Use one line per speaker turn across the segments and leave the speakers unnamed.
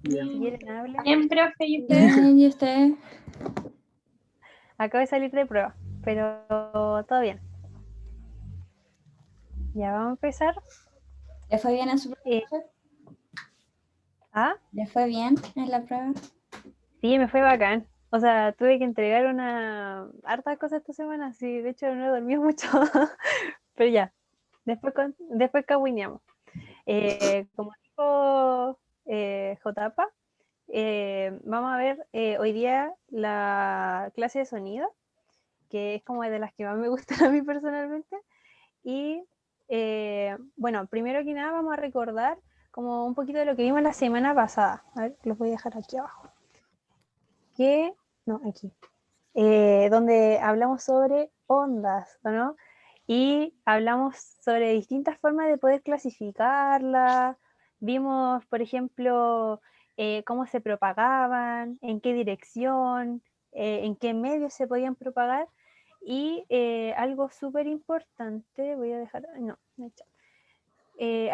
Si quieren, hablen.
Bien, profe, ¿y usted?
Bien, ¿y usted?
Acabo de salir de prueba, pero todo bien. Ya vamos a empezar.
¿Le fue bien en su
Eh,
prueba?
ah,
¿Le fue bien en la prueba?
sí, me fue bacán. O sea, tuve que entregar una harta cosas esta semana. Sí, de hecho no he dormido mucho. Pero ya, después cagüineamos. Como dijo Jotapa, vamos a ver hoy día la clase de sonido, que es como de las que más me gustan a mí personalmente. Y bueno, primero que nada vamos a recordar como un poquito de lo que vimos la semana pasada. A ver, los voy a dejar aquí abajo. No, aquí. Donde hablamos sobre ondas, ¿no? Y hablamos sobre distintas formas de poder clasificarlas. Vimos, por ejemplo, cómo se propagaban, en qué dirección, en qué medios se podían propagar. Y algo súper importante, voy a dejar, no, no he hecho.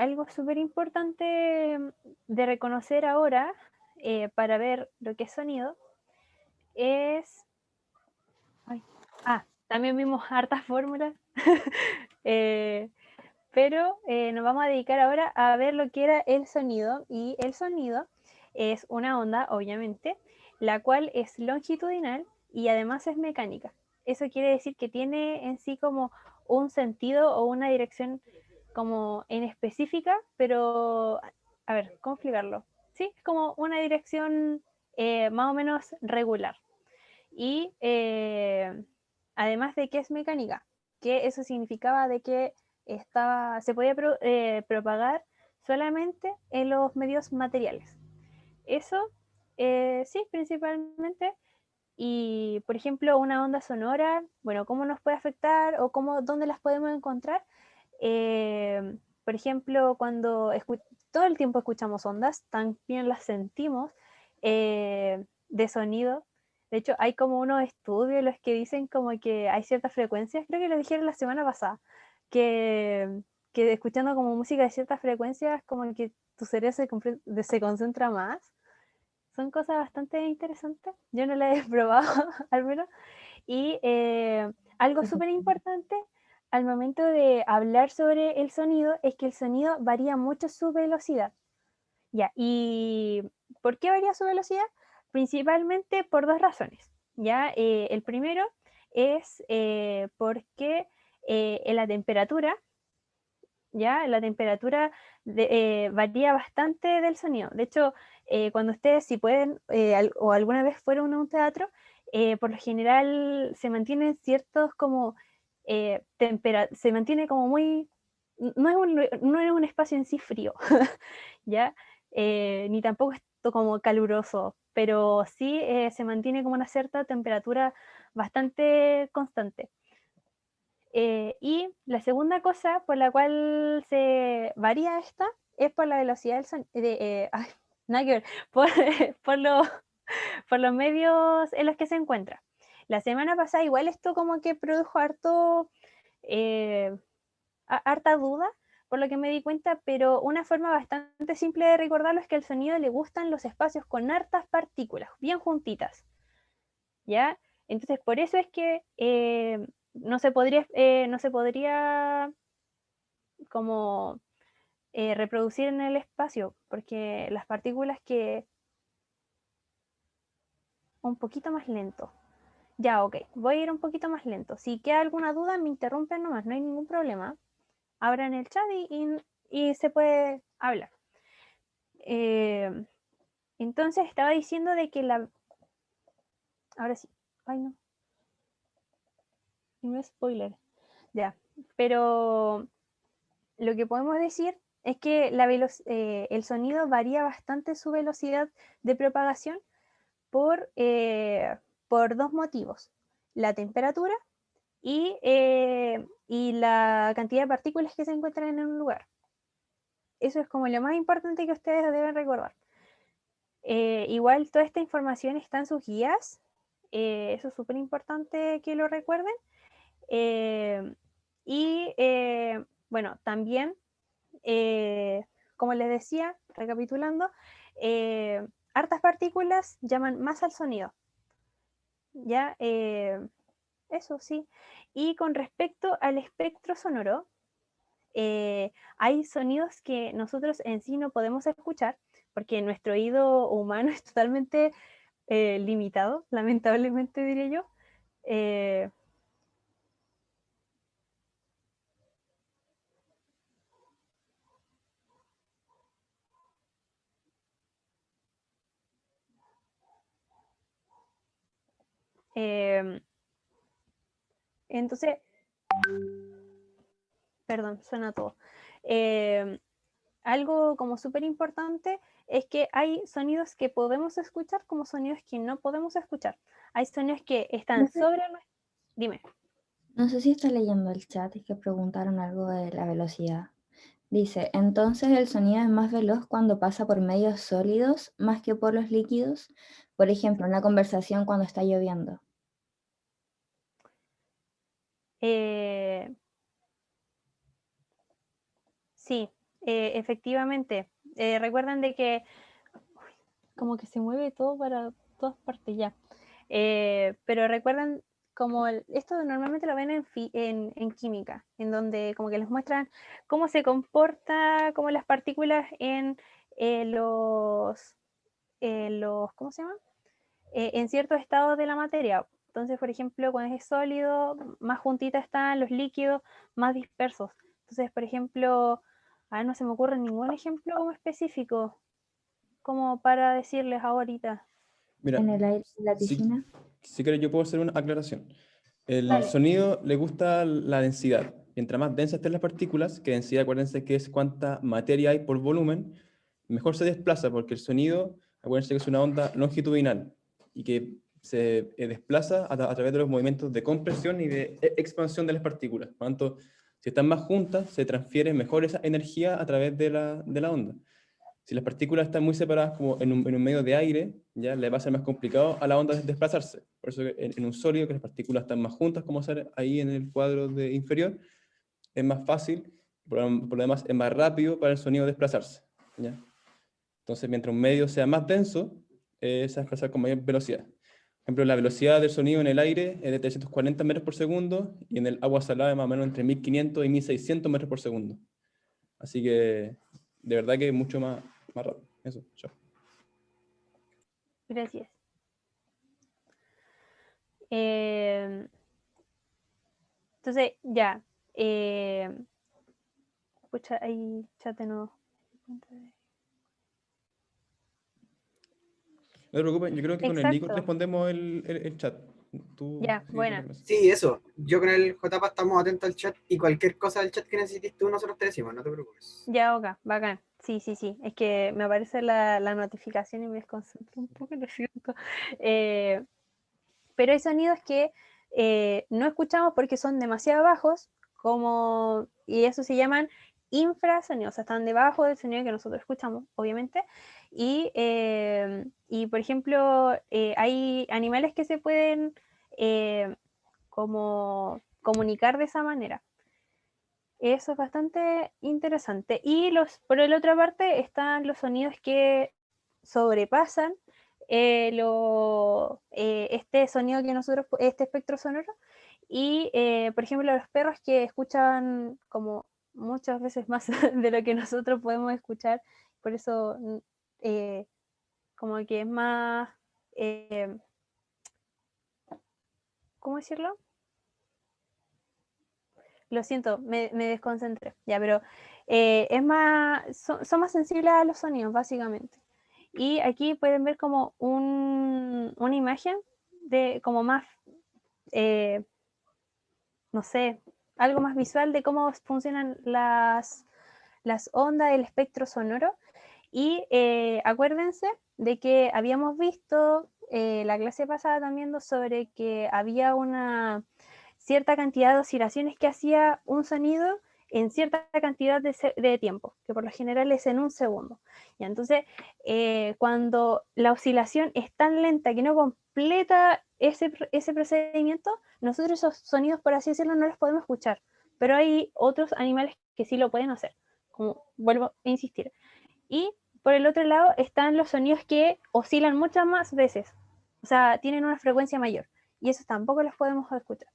Algo súper importante de reconocer ahora para ver lo que es sonido es... Ay, también vimos hartas fórmulas, pero nos vamos a dedicar ahora a ver lo que era el sonido. Y el sonido es una onda, obviamente, la cual es longitudinal y además es mecánica. Eso quiere decir que tiene en sí como un sentido o una dirección como en específica, pero a ver, ¿cómo explicarlo? Sí, es como una dirección más o menos regular. Y además de que es mecánica, que eso significaba de que se podía propagar solamente en los medios materiales. Eso sí, principalmente. Y, por ejemplo, una onda sonora, bueno, ¿cómo nos puede afectar o dónde las podemos encontrar? Por ejemplo, cuando todo el tiempo escuchamos ondas, también las sentimos de sonido. De hecho, hay como unos estudios en los que dicen como que hay ciertas frecuencias, creo que lo dijeron la semana pasada, que, que escuchando como música de ciertas frecuencias, como que tu cerebro se concentra más. Son cosas bastante interesantes. Yo no las he probado, al menos. Y algo súper importante al momento de hablar sobre el sonido es que el sonido varía mucho su velocidad. Ya, ¿y por qué varía su velocidad? Principalmente por dos razones. Ya, el primero es porque en la temperatura, ya, la temperatura varía bastante del sonido. De hecho, cuando ustedes, si pueden, o alguna vez fueron a un teatro, por lo general se mantienen ciertos como se mantiene como muy, no es un espacio en sí frío, ¿ya? Ni tampoco es como caluroso, pero sí se mantiene como una cierta temperatura bastante constante. Y la segunda cosa por la cual se varía esta es por la velocidad del sonido, nada que ver, por, por, lo, por los medios en los que se encuentra. La semana pasada igual esto como que produjo eh, harta duda, por lo que me di cuenta, pero una forma bastante simple de recordarlo es que al sonido le gustan los espacios con hartas partículas, bien juntitas, ¿ya? Entonces, por eso es que no se podría como reproducir en el espacio, porque las partículas que un poquito más lento. Ya, ok, voy a ir un poquito más lento. Si queda alguna duda, me interrumpen nomás, no hay ningún problema. Abran el chat y se puede hablar. Eh, entonces estaba diciendo de que la... Ahora sí. Ay, no. No es spoiler. Ya. Pero lo que podemos decir es que el sonido varía bastante su velocidad de propagación por, por dos motivos. La temperatura y la cantidad de partículas que se encuentran en un lugar. Eso es como lo más importante que ustedes deben recordar. Igual toda esta información está en sus guías. Eso es súper importante que lo recuerden. Eh, y bueno, también, como les decía, recapitulando, hartas partículas llaman más al sonido. ¿Ya? Eso sí. Y con respecto al espectro sonoro, hay sonidos que nosotros en sí no podemos escuchar, porque nuestro oído humano es totalmente limitado, lamentablemente diría yo. Eh, eh, entonces, perdón, suena todo. Algo como súper importante es que hay sonidos que podemos escuchar como sonidos que no podemos escuchar. Hay sonidos que están sobre... Dime.
No sé si está leyendo el chat, es que preguntaron algo de la velocidad. Dice, entonces el sonido es más veloz cuando pasa por medios sólidos más que por los líquidos. Por ejemplo, una conversación cuando está lloviendo.
Eh, sí, efectivamente. Recuerden de que como que se mueve todo para todas partes ya. Pero recuerden, esto normalmente lo ven en química, en donde como que les muestran cómo se comporta, como las partículas en ¿cómo se llama? En ciertos estados de la materia. Entonces, por ejemplo, cuando es sólido, más juntitas están los líquidos, más dispersos. Entonces, por ejemplo, a ver, no se me ocurre ningún ejemplo como específico, como para decirles ahorita.
Mira,
En el aire, en la
si,
piscina.
si quieres yo puedo hacer una aclaración. El
Dale.
sonido le gusta la densidad. Mientras más densas estén las partículas, que densidad, acuérdense que es cuánta materia hay por volumen, mejor se desplaza, porque el sonido, acuérdense que es una onda longitudinal y que se desplaza a través de los movimientos de compresión y de expansión de las partículas. Por lo tanto, si están más juntas, se transfiere mejor esa energía a través de la onda. Si las partículas están muy separadas como en un medio de aire, ya le va a ser más complicado a la onda desplazarse. Por eso en un sólido, que las partículas están más juntas, como sale ahí en el cuadro inferior, es más fácil, por lo demás es más rápido para el sonido desplazarse. ¿Ya? Entonces, mientras un medio sea más denso, se va a desplazar con mayor velocidad. Por ejemplo, la velocidad del sonido en el aire es de 340 metros por segundo y en el agua salada es más o menos entre 1500 y 1600 metros por segundo. Así que, de verdad que es mucho más rápido. Eso, chao.
Gracias. Entonces, ya. Pucha, ahí chat de nuevo.
No te preocupes, yo creo que con el Nico
Exacto.
respondemos el chat. Tú
Ya,
sí,
buena.
Sí, eso. Yo con el JP estamos atentos al chat y cualquier cosa del chat que necesites tú, nosotros te decimos, no te preocupes.
Ya, ok, bacán. Sí, sí, sí. Es que me aparece la notificación y me desconcentro un poco, lo siento. Pero hay sonidos que no escuchamos porque son demasiado bajos, y eso se llaman infrasonidos, o sea, están debajo del sonido que nosotros escuchamos, obviamente. Y por ejemplo, hay animales que se pueden como comunicar de esa manera. Eso es bastante interesante. Y por la otra parte están los sonidos que sobrepasan este sonido que nosotros, este espectro sonoro. Y, por ejemplo, los perros que escuchan como muchas veces más de lo que nosotros podemos escuchar. Por eso, como que es más, ¿cómo decirlo? Lo siento, me desconcentré. Ya, pero son más sensibles a los sonidos, básicamente. Y aquí pueden ver como una imagen de como más, eh, no sé, algo más visual de cómo funcionan las ondas del espectro sonoro. Y acuérdense de que habíamos visto la clase pasada también sobre que había una cierta cantidad de oscilaciones que hacía un sonido en cierta cantidad de tiempo, que por lo general es en un segundo. Y entonces, cuando la oscilación es tan lenta que no completa ese procedimiento, nosotros esos sonidos, por así decirlo, no los podemos escuchar. Pero hay otros animales que sí lo pueden hacer, como vuelvo a insistir. Y por el otro lado están los sonidos que oscilan muchas más veces, o sea, tienen una frecuencia mayor, y esos tampoco los podemos escuchar.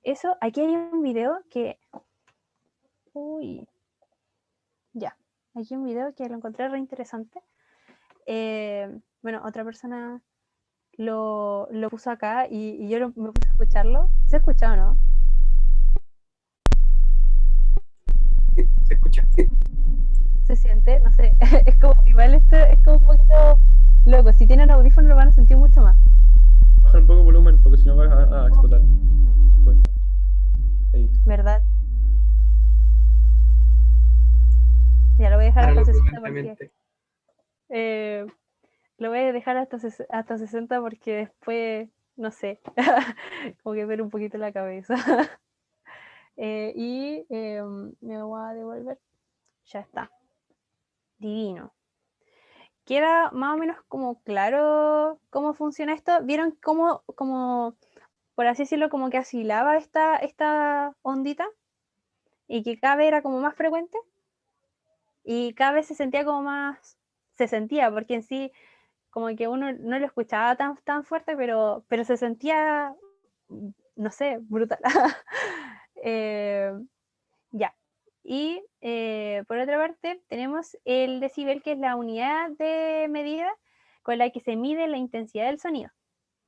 Eso, aquí hay un video que... Uy. Ya, aquí hay un video que lo encontré re interesante. Bueno, otra persona lo puso acá y yo me puse a escucharlo. ¿Se escucha o no?
Se escucha.
¿Se siente? No sé. Es como, igual esto es como un poquito loco. Si tienen audífonos lo van a sentir mucho más.
Baja un poco el volumen porque si no vas a explotar. Pues, ahí.
¿Verdad? Ya lo voy a dejar hasta
Páralo
60 porque...
prudentemente.
Lo voy a dejar hasta 60 porque después, no sé, como que ver un poquito la cabeza. Me voy a devolver. Ya está. Divino. Queda más o menos como claro cómo funciona esto. ¿Vieron cómo, por así decirlo, como que oscilaba esta ondita? Y que cada vez era como más frecuente. Y cada vez se sentía como más... Se sentía, porque en sí, como que uno no lo escuchaba tan fuerte, pero se sentía, no sé, brutal. Ya. Y por otra parte, tenemos el decibel, que es la unidad de medida con la que se mide la intensidad del sonido.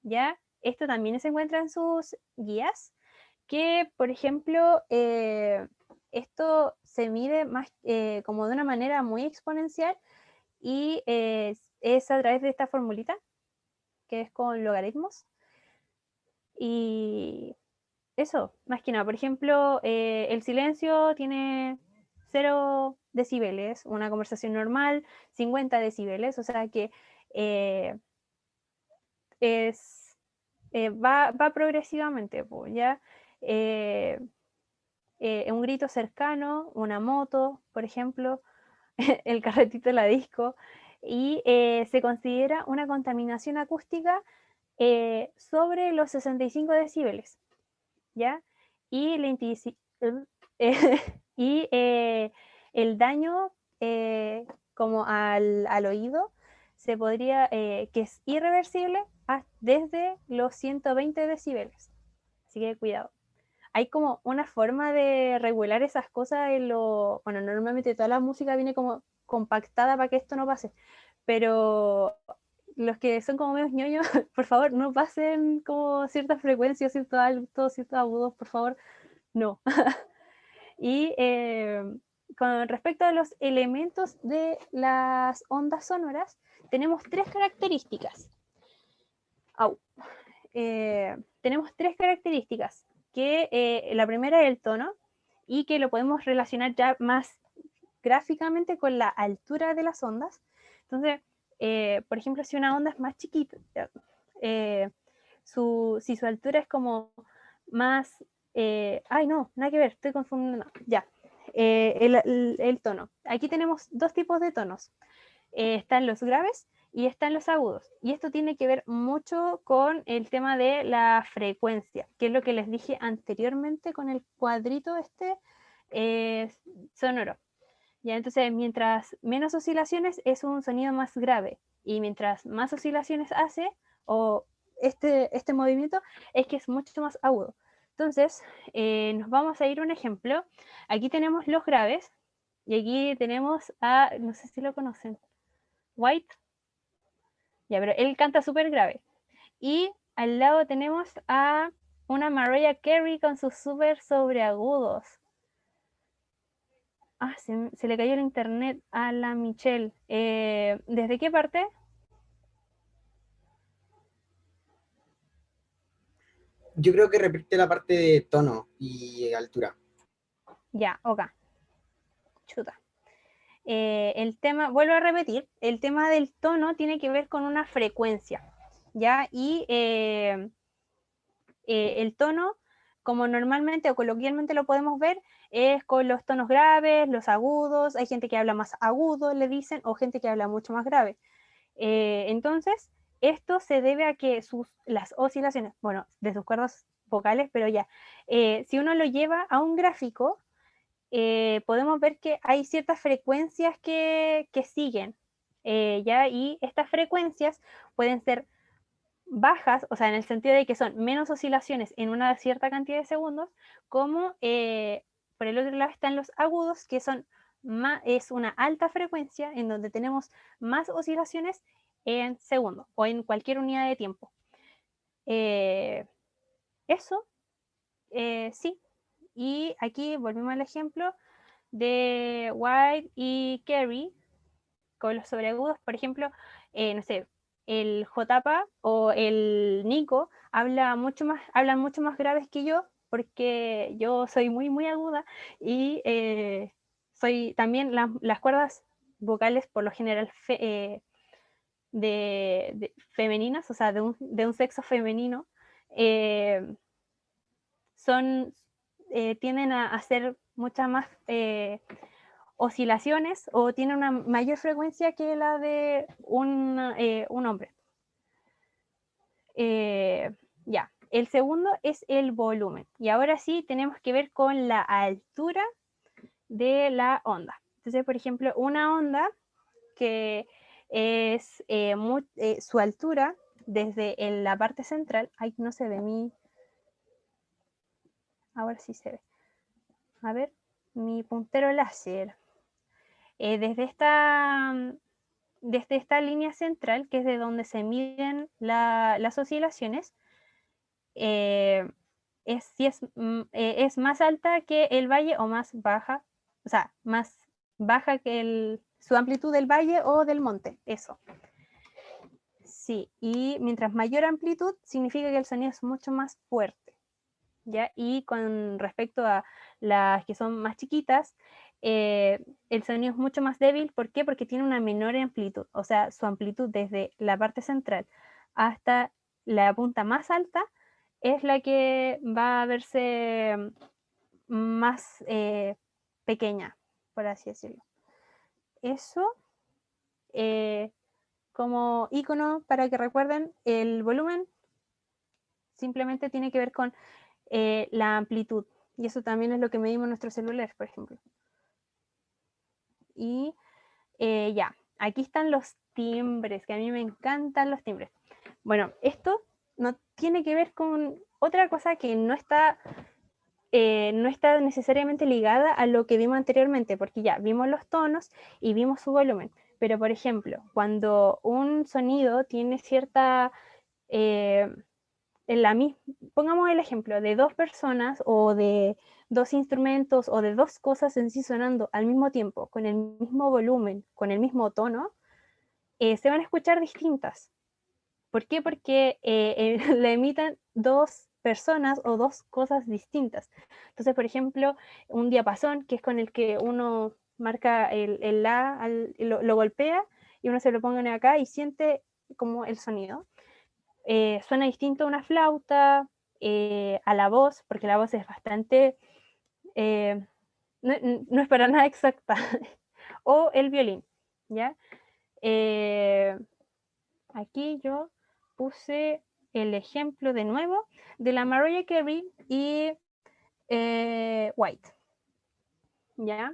¿Ya? Esto también se encuentra en sus guías, que, por ejemplo, esto se mide más como de una manera muy exponencial y es a través de esta formulita, que es con logaritmos. Y eso, más que nada. Por ejemplo, el silencio tiene 0 decibeles, una conversación normal, 50 decibeles, o sea que va progresivamente, ¿ya? Un grito cercano, una moto, por ejemplo, el carretito de la disco, y se considera una contaminación acústica sobre los 65 decibeles, ¿ya? Y, y el daño como al oído se podría, que es irreversible desde los 120 decibeles. Así que cuidado. Hay como una forma de regular esas cosas en lo... Bueno, normalmente toda la música viene como compactada para que esto no pase, pero los que son como medio ñoños, por favor, no pasen como ciertas frecuencias, ciertos altos, ciertos agudos, por favor, no. Y con respecto a los elementos de las ondas sonoras, tenemos tres características. Tenemos tres características, que la primera es el tono, y que lo podemos relacionar ya más gráficamente con la altura de las ondas. Entonces, por ejemplo, si una onda es más chiquita, si su altura es como más... ay, no, nada que ver, estoy confundiendo. No, ya. El tono. Aquí tenemos dos tipos de tonos. Están los graves y están los agudos. Y esto tiene que ver mucho con el tema de la frecuencia, que es lo que les dije anteriormente con el cuadrito sonoro. Ya, entonces, mientras menos oscilaciones es un sonido más grave, y mientras más oscilaciones hace, o este movimiento, es que es mucho más agudo. Entonces, nos vamos a ir a un ejemplo. Aquí tenemos los graves, y aquí tenemos no sé si lo conocen, White. Ya, pero él canta súper grave. Y al lado tenemos a una Mariah Carey con sus súper sobreagudos. Se le cayó el internet a la Michelle. ¿Desde qué parte?
Yo creo que repite la parte de tono y altura.
Ya, ok. Chuta. El tema, vuelvo a repetir, el tema del tono tiene que ver con una frecuencia, ¿ya? Y el tono, como normalmente o coloquialmente lo podemos ver, es con los tonos graves, los agudos. Hay gente que habla más agudo, le dicen, o gente que habla mucho más grave. Entonces, esto se debe a que las oscilaciones, bueno, de sus cuerdas vocales, pero ya, si uno lo lleva a un gráfico, podemos ver que hay ciertas frecuencias que siguen, ¿ya? Y estas frecuencias pueden ser bajas, o sea, en el sentido de que son menos oscilaciones en una cierta cantidad de segundos, como por el otro lado están los agudos, que son es una alta frecuencia en donde tenemos más oscilaciones en segundos o en cualquier unidad de tiempo. Eso, sí. Y aquí volvemos al ejemplo de White y Carey con los sobreagudos. Por ejemplo, no sé, el JP o el Nico hablan mucho más graves que yo, porque yo soy muy, muy aguda y soy también las cuerdas vocales por lo general femeninas, o sea, de un sexo femenino, tienden a ser muchas más oscilaciones o tienen una mayor frecuencia que la de un hombre. Ya, el segundo es el volumen. Y ahora sí tenemos que ver con la altura de la onda. Entonces, por ejemplo, una onda que es su altura desde la parte central, ay, no se ve ahora sí se ve. A ver, mi puntero láser. Desde esta línea central, que es de donde se miden las oscilaciones, es más alta que el valle o más baja, o sea, más baja que su amplitud del valle o del monte, eso. Sí, y mientras mayor amplitud significa que el sonido es mucho más fuerte, ¿ya? Y con respecto a las que son más chiquitas, el sonido es mucho más débil. ¿Por qué? Porque tiene una menor amplitud, o sea, su amplitud desde la parte central hasta la punta más alta es la que va a verse más pequeña, por así decirlo. Eso, como icono para que recuerden, el volumen simplemente tiene que ver con la amplitud, y eso también es lo que medimos en nuestros celulares, por ejemplo. Y ya, aquí están los timbres, que a mí me encantan los timbres. Bueno, esto no tiene que ver con otra cosa que no está necesariamente ligada a lo que vimos anteriormente, porque ya vimos los tonos y vimos su volumen. Pero, por ejemplo, cuando un sonido tiene cierta... eh, pongamos el ejemplo de dos personas o de dos instrumentos o de dos cosas en sí sonando al mismo tiempo, con el mismo volumen, con el mismo tono, se van a escuchar distintas. ¿Por qué? Porque la emitan dos personas o dos cosas distintas. Entonces, por ejemplo, un diapasón, que es con el que uno marca el La, lo golpea y uno se lo pone acá y siente como el sonido. Suena distinto a una flauta, a la voz, porque la voz es bastante, no, no es para nada exacta, o el violín, ¿ya? Aquí yo puse el ejemplo de nuevo de la Mariah Carey y White, ¿ya?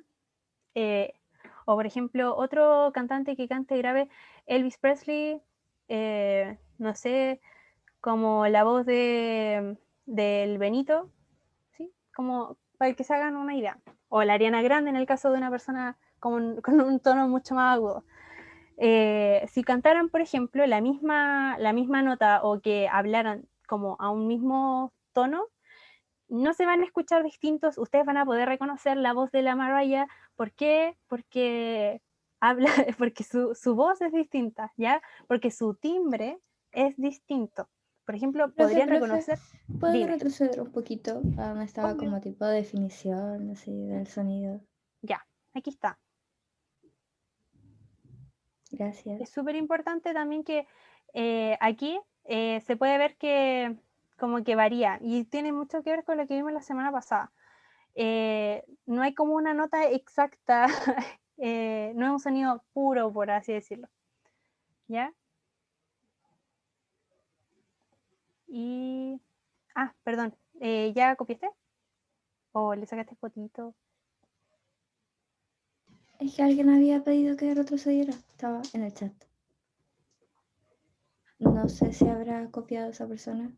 O por ejemplo, otro cantante que cante grave, Elvis Presley, no sé, como la voz del Benito, ¿sí? Como para que se hagan una idea. O la Ariana Grande en el caso de una persona con un tono mucho más agudo. Si cantaran, por ejemplo, la misma nota o que hablaran como a un mismo tono, no se van a escuchar distintos, ustedes van a poder reconocer la voz de la Mariah. ¿Por qué? Porque habla, porque su voz es distinta, ¿ya? Porque su timbre es distinto. Por ejemplo, podrían reconocer...
¿puedes
Dime.
retroceder un poquito a donde estaba
Obvio.
como tipo de definición así del sonido?
Ya, aquí está.
Gracias.
Es súper importante también que aquí se puede ver que como que varía y tiene mucho que ver con lo que vimos la semana pasada. No hay como una nota exacta, no es un sonido puro, por así decirlo. ¿Ya? Y... Ah, perdón, ¿ya copiaste? ¿O le sacaste fotito?
Es que alguien había pedido que retrocediera. Estaba en el chat. No sé si habrá copiado esa persona.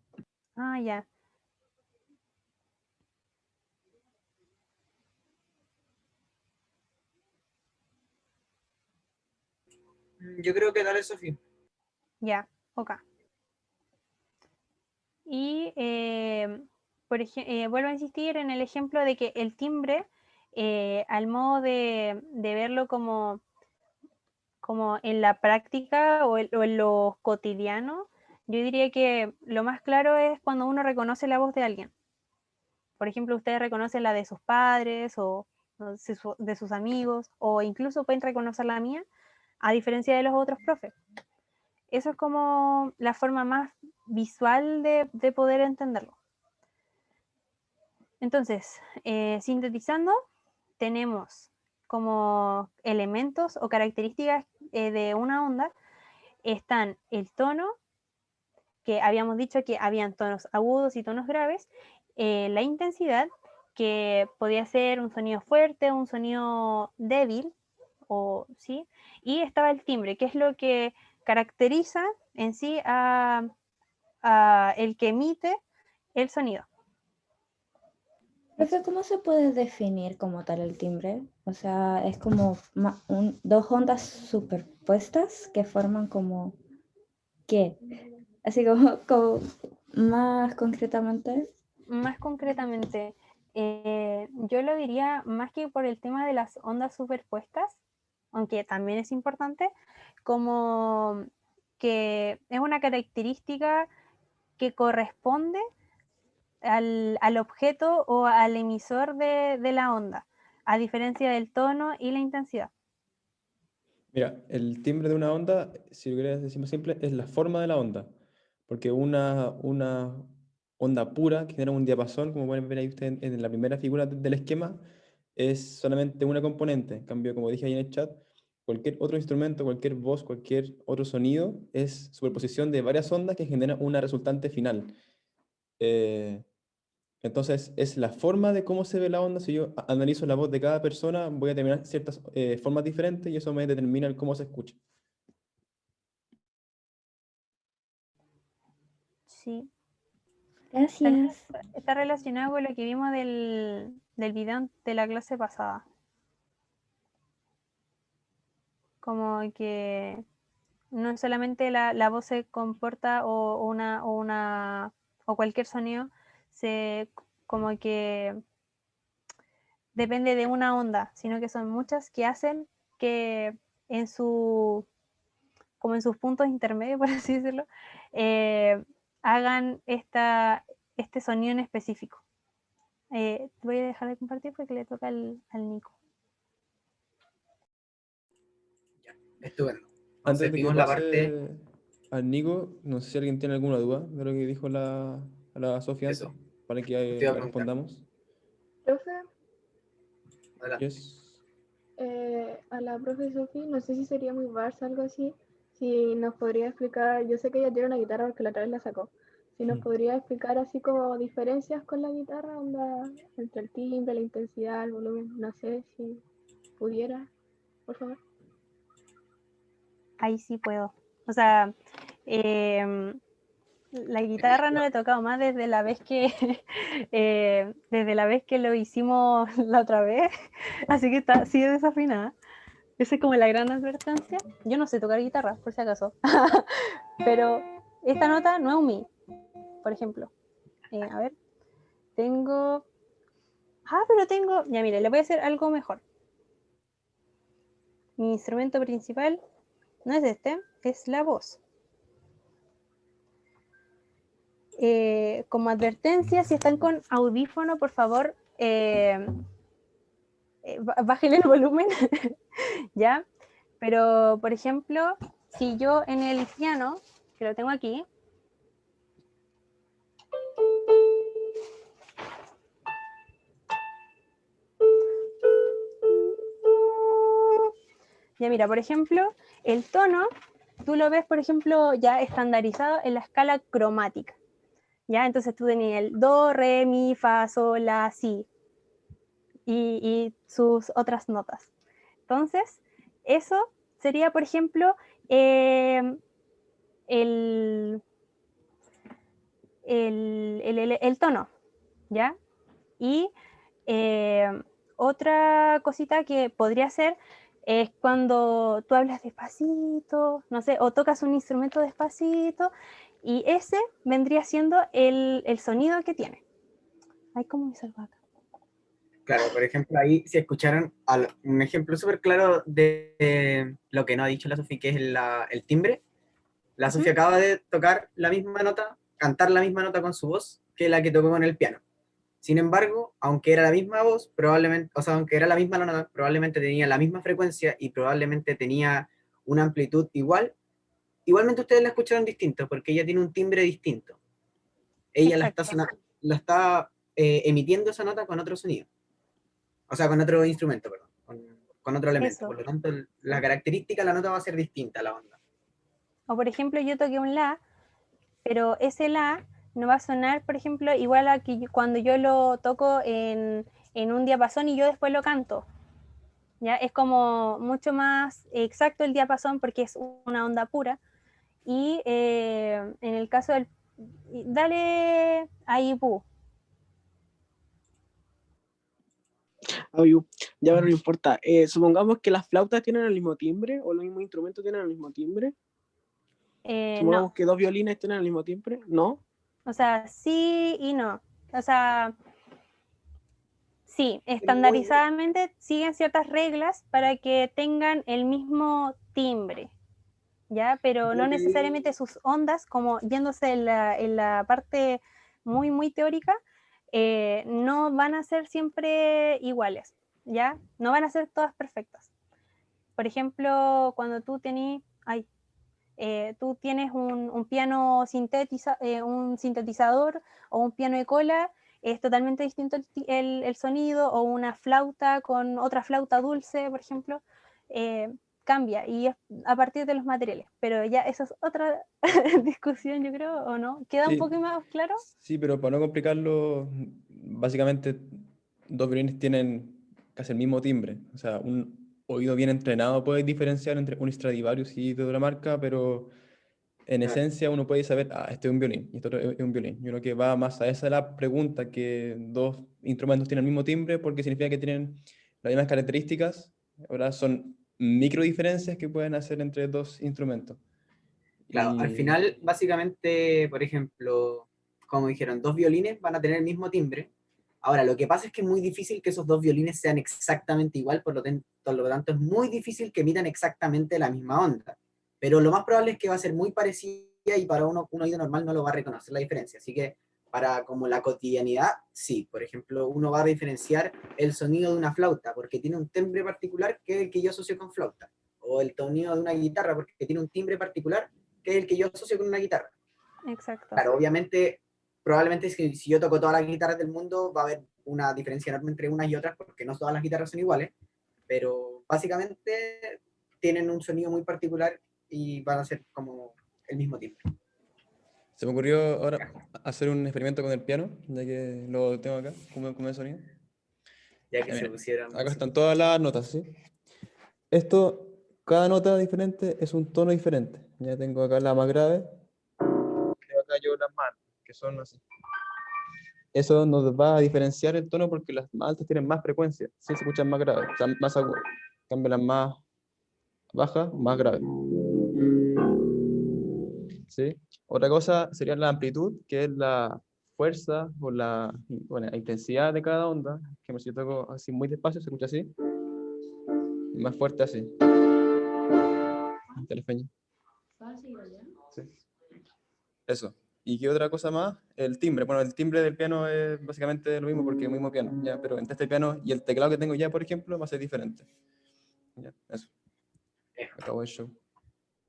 Ah, ya.
Yo creo que dale, Sofía.
Ya, ok. Y vuelvo a insistir en el ejemplo de que el timbre, al modo de verlo como en la práctica o en lo cotidiano, yo diría que lo más claro es cuando uno reconoce la voz de alguien. Por ejemplo, ustedes reconocen la de sus padres o de sus amigos, o incluso pueden reconocer la mía, a diferencia de los otros profes. Eso es como la forma más visual de poder entenderlo. Entonces, sintetizando, tenemos como elementos o características de una onda, están el tono, que habíamos dicho que habían tonos agudos y tonos graves, la intensidad, que podía ser un sonido fuerte, un sonido débil, ¿sí? Y estaba el timbre, que es lo que caracteriza en sí a el que emite el sonido.
Profe, ¿cómo se puede definir como tal el timbre? O sea, es como dos ondas superpuestas que forman como ¿qué? Así como más concretamente.
Más concretamente, yo lo diría más que por el tema de las ondas superpuestas, aunque también es importante, como que es una característica que corresponde al objeto o al emisor de la onda, a diferencia del tono y la intensidad.
Mira, el timbre de una onda, si lo quieres decir más simple, es la forma de la onda. Porque una onda pura que genera un diapasón, como pueden ver ahí ustedes en la primera figura del esquema, es solamente una componente. En cambio, como dije ahí en el chat, cualquier otro instrumento, cualquier voz, cualquier otro sonido es superposición de varias ondas que generan una resultante final. Eh, entonces, es la forma de cómo se ve la onda. Si yo analizo la voz de cada persona, voy a determinar ciertas formas diferentes y eso me determina el cómo se escucha.
Sí. También
Gracias.
está relacionado con lo que vimos del video de la clase pasada. Como que no solamente la voz se comporta o cualquier sonido se como que depende de una onda, sino que son muchas que hacen que en como en sus puntos intermedios, por así decirlo, hagan este sonido en específico. Voy a dejar de compartir porque le toca al Nico.
Estupendo.
Antes
Entonces
de que
vimos la parte,
pase al Nico, no sé si alguien tiene alguna duda de lo que dijo la Sofía antes,
eso,
para que
te iba a
la
preguntar.
respondamos.
Profe,
Adelante.
Yes.
a la profe Sofi, no sé si sería muy Barça algo así, si nos podría explicar, yo sé que ella tiene una guitarra porque la otra vez la sacó, si nos podría explicar así como diferencias con la guitarra, onda, entre el timbre, la intensidad, el volumen, no sé si pudiera, por favor.
Ahí sí puedo. O sea, la guitarra no le he tocado más desde la vez que desde la vez que lo hicimos la otra vez, así que sigue desafinada. Esa es como la gran advertencia. Yo no sé tocar guitarra, por si acaso, pero esta nota no es un mi, por ejemplo. A ver, ya mire, le voy a hacer algo mejor. Mi instrumento principal no es este, es la voz. Como advertencia, si están con audífono, por favor, bájenle el volumen, ¿ya? Pero, por ejemplo, si yo en el piano, que lo tengo aquí, ya mira, por ejemplo, el tono, tú lo ves, por ejemplo, ya estandarizado en la escala cromática, ¿ya? Entonces tú tenías el do, re, mi, fa, sol, la, si, y sus otras notas. Entonces, eso sería, por ejemplo, el, el tono, ¿ya? Y otra cosita que podría ser es cuando tú hablas despacito, no sé, o tocas un instrumento despacito, y ese vendría siendo el sonido que tiene. Ay, ¿cómo me salgo acá?
Claro, por ejemplo, ahí si escucharon un ejemplo súper claro de lo que no ha dicho la Sofía, que es el timbre. La Sofía acaba de tocar la misma nota, cantar la misma nota con su voz que la que tocó con el piano. Sin embargo, aunque era la misma voz, probablemente, o sea, aunque era la misma nota, probablemente tenía la misma frecuencia y probablemente tenía una amplitud igual. Igualmente ustedes la escucharon distinto, porque ella tiene un timbre distinto. Ella
Exacto.
la está emitiendo esa nota con otro sonido. O sea, con otro instrumento, perdón. Con otro elemento.
Eso.
Por lo tanto, la característica de la nota va a ser distinta a la onda.
O por ejemplo, yo toqué un la, pero ese la no va a sonar, por ejemplo, igual a que cuando yo lo toco en un diapasón y yo después lo canto. ¿Ya? Es como mucho más exacto el diapasón porque es una onda pura. Y en el caso del... Dale ahí, Pu.
Ya no importa. Supongamos que las flautas tienen el mismo timbre o los mismos instrumentos tienen el mismo timbre. Supongamos
No.
que dos violines tienen el mismo timbre, ¿no?
O sea, sí y no. O sea, sí,
Muy,
estandarizadamente siguen ciertas reglas para que tengan el mismo timbre, ¿ya? Pero no necesariamente sus ondas, como yéndose en la parte muy, muy teórica, no van a ser siempre iguales, ¿ya? No van a ser todas perfectas. Por ejemplo, cuando tú tú tienes un piano un sintetizador o un piano de cola, es totalmente distinto el sonido, o una flauta con otra flauta dulce, por ejemplo, cambia, y es a partir de los materiales. Pero ya esa es otra discusión, yo creo, ¿o no? ¿Queda un
Sí,
poco más claro?
sí, pero para no complicarlo, básicamente dos violines tienen casi el mismo timbre. O sea, un oído bien entrenado puede diferenciar entre un Stradivarius y de otra marca, pero en esencia uno puede saber, este es un violín y este otro es un violín. Yo creo que va más a esa la pregunta, que dos instrumentos tienen el mismo timbre porque significa que tienen las mismas características. Ahora son micro diferencias que pueden hacer entre dos instrumentos.
claro, al
Y
final, básicamente, por ejemplo, como dijeron, dos violines van a tener el mismo timbre. Ahora, lo que pasa es que es muy difícil que esos dos violines sean exactamente igual, por lo tanto es muy difícil que emitan exactamente la misma onda. Pero lo más probable es que va a ser muy parecida y para un oído normal no lo va a reconocer la diferencia. Así que para como la cotidianidad, sí. Por ejemplo, uno va a diferenciar el sonido de una flauta porque tiene un timbre particular que es el que yo asocio con flauta. O el sonido de una guitarra porque tiene un timbre particular que es el que yo asocio con una guitarra.
Exacto.
Claro, obviamente, probablemente si yo toco todas las guitarras del mundo, va a haber una diferencia enorme entre unas y otras, porque no todas las guitarras son iguales, pero básicamente tienen un sonido muy particular y van a ser como el mismo timbre.
se me ocurrió ahora hacer un experimento con el piano, ya que lo tengo acá, como el sonido.
Ya que se
Mira,
pusieron
acá están
música.
todas las notas, ¿sí? Esto, cada nota diferente es un tono diferente. Ya tengo acá la más grave, tengo acá yo las más altas, que son así. Eso nos va a diferenciar el tono porque las más altas tienen más frecuencia, sí se escuchan más graves, o sea, más agudas. En cambio, las más bajas, más graves. ¿Sí? Otra cosa sería la amplitud, que es la fuerza o la intensidad de cada onda. Que si yo toco así muy despacio, se escucha así, y más fuerte así. Telefeño. Sí. Eso. ¿Y qué otra cosa más? El timbre. Bueno, el timbre del piano es básicamente lo mismo porque es el mismo piano, ¿ya? Pero entre este piano y el teclado que tengo ya, por ejemplo, va a ser diferente. ¿Ya? Eso. Acabó el show.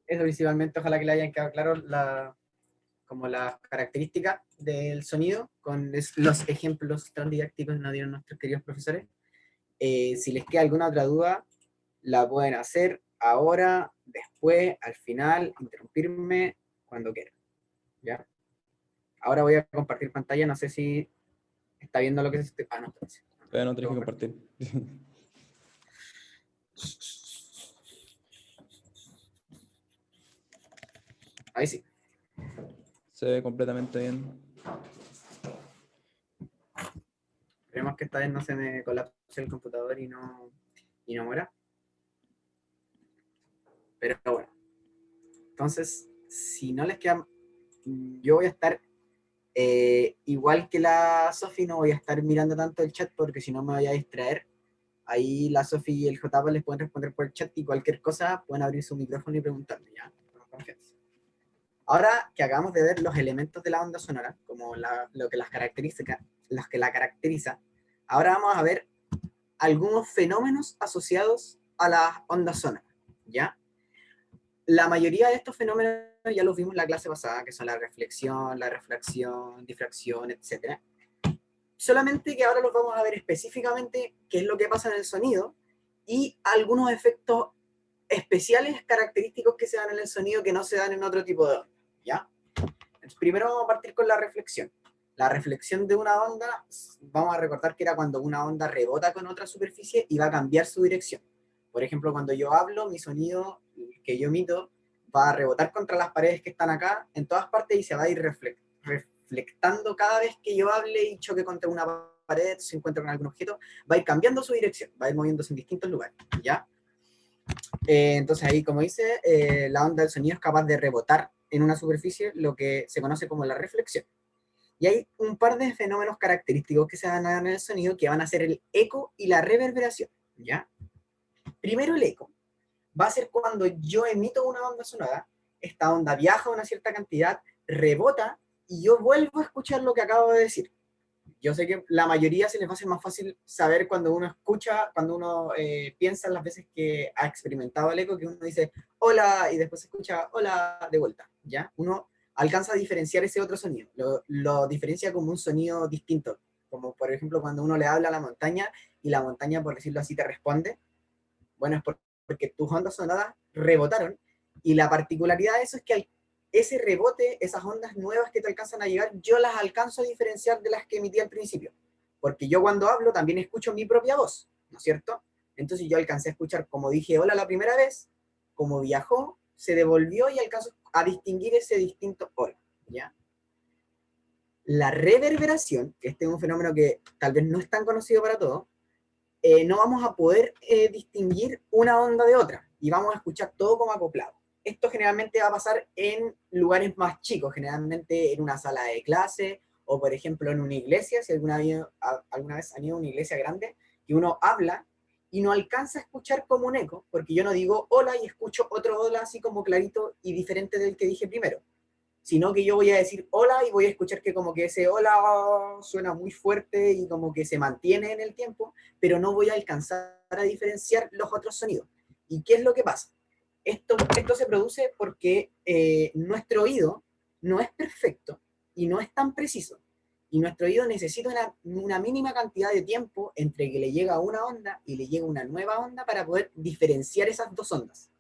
Eso principalmente, ojalá que le hayan quedado claro como las características del sonido con los ejemplos tan didácticos que nos dieron nuestros queridos profesores. Si les queda alguna otra duda, la pueden hacer ahora, después, al final, interrumpirme cuando quieran. ¿Ya? Ahora voy a compartir pantalla, no sé si está viendo lo que es este. Ah, no, entonces.
Todavía no tenés que compartir.
Ahí sí.
Se ve completamente bien.
Esperemos que esta vez no se me colapse el computador y no muera. Pero bueno. Entonces, si no les queda... Yo voy a estar... igual que la Sofi, no voy a estar mirando tanto el chat porque si no me voy a distraer. Ahí la Sofi y el JP les pueden responder por el chat y cualquier cosa pueden abrir su micrófono y preguntarme, ¿ya? Con confianza. Ahora que acabamos de ver los elementos de la onda sonora, como lo que las la caracteriza, ahora vamos a ver algunos fenómenos asociados a las ondas sonoras, ¿ya? La mayoría de estos fenómenos ya los vimos en la clase pasada, que son la reflexión, la refracción, difracción, etc. Solamente que ahora los vamos a ver específicamente qué es lo que pasa en el sonido y algunos efectos especiales característicos que se dan en el sonido que no se dan en otro tipo de onda, ¿ya? Entonces, primero vamos a partir con la reflexión. La reflexión de una onda, vamos a recordar que era cuando una onda rebota con otra superficie y va a cambiar su dirección. Por ejemplo, cuando yo hablo, mi sonido que yo emito va a rebotar contra las paredes que están acá, en todas partes, y se va a ir reflectando cada vez que yo hable y choque contra una pared, se encuentra con algún objeto, va a ir cambiando su dirección, va a ir moviéndose en distintos lugares, ¿ya? Entonces ahí, como dice, la onda del sonido es capaz de rebotar en una superficie, lo que se conoce como la reflexión. Y hay un par de fenómenos característicos que se van a dar en el sonido que van a ser el eco y la reverberación, ¿ya? Primero el eco. Va a ser cuando yo emito una onda sonora, esta onda viaja una cierta cantidad, rebota, y yo vuelvo a escuchar lo que acabo de decir. Yo sé que la mayoría se les va a hacer más fácil saber cuando uno escucha, cuando uno piensa en las veces que ha experimentado el eco, que uno dice hola y después escucha hola de vuelta, ¿ya? Uno alcanza a diferenciar ese otro sonido, lo diferencia como un sonido distinto, como por ejemplo cuando uno le habla a la montaña y la montaña, por decirlo así, te responde. Bueno, es porque tus ondas sonoras rebotaron, y la particularidad de eso es que ese rebote, esas ondas nuevas que te alcanzan a llegar, yo las alcanzo a diferenciar de las que emití al principio, porque yo cuando hablo también escucho mi propia voz, ¿no es cierto? Entonces yo alcancé a escuchar como dije hola la primera vez, como viajó, se devolvió y alcanzo a distinguir ese distinto hola, ¿ya? La reverberación, que este es un fenómeno que tal vez no es tan conocido para todos, no vamos a poder distinguir una onda de otra y vamos a escuchar todo como acoplado. Esto generalmente va a pasar en lugares más chicos, generalmente en una sala de clase o por ejemplo en una iglesia, si alguna vez han ido a una iglesia grande, que uno habla y no alcanza a escuchar como un eco, porque yo no digo hola y escucho otro hola así como clarito y diferente del que dije primero, sino que yo voy a decir hola y voy a escuchar que como que ese hola suena muy fuerte y como que se mantiene en el tiempo, pero no voy a alcanzar a diferenciar los otros sonidos. ¿Y qué es lo que pasa? Esto se produce porque nuestro oído no es perfecto y no es tan preciso. Y nuestro oído necesita una mínima cantidad de tiempo entre que le llega una onda y le llega una nueva onda para poder diferenciar esas dos ondas.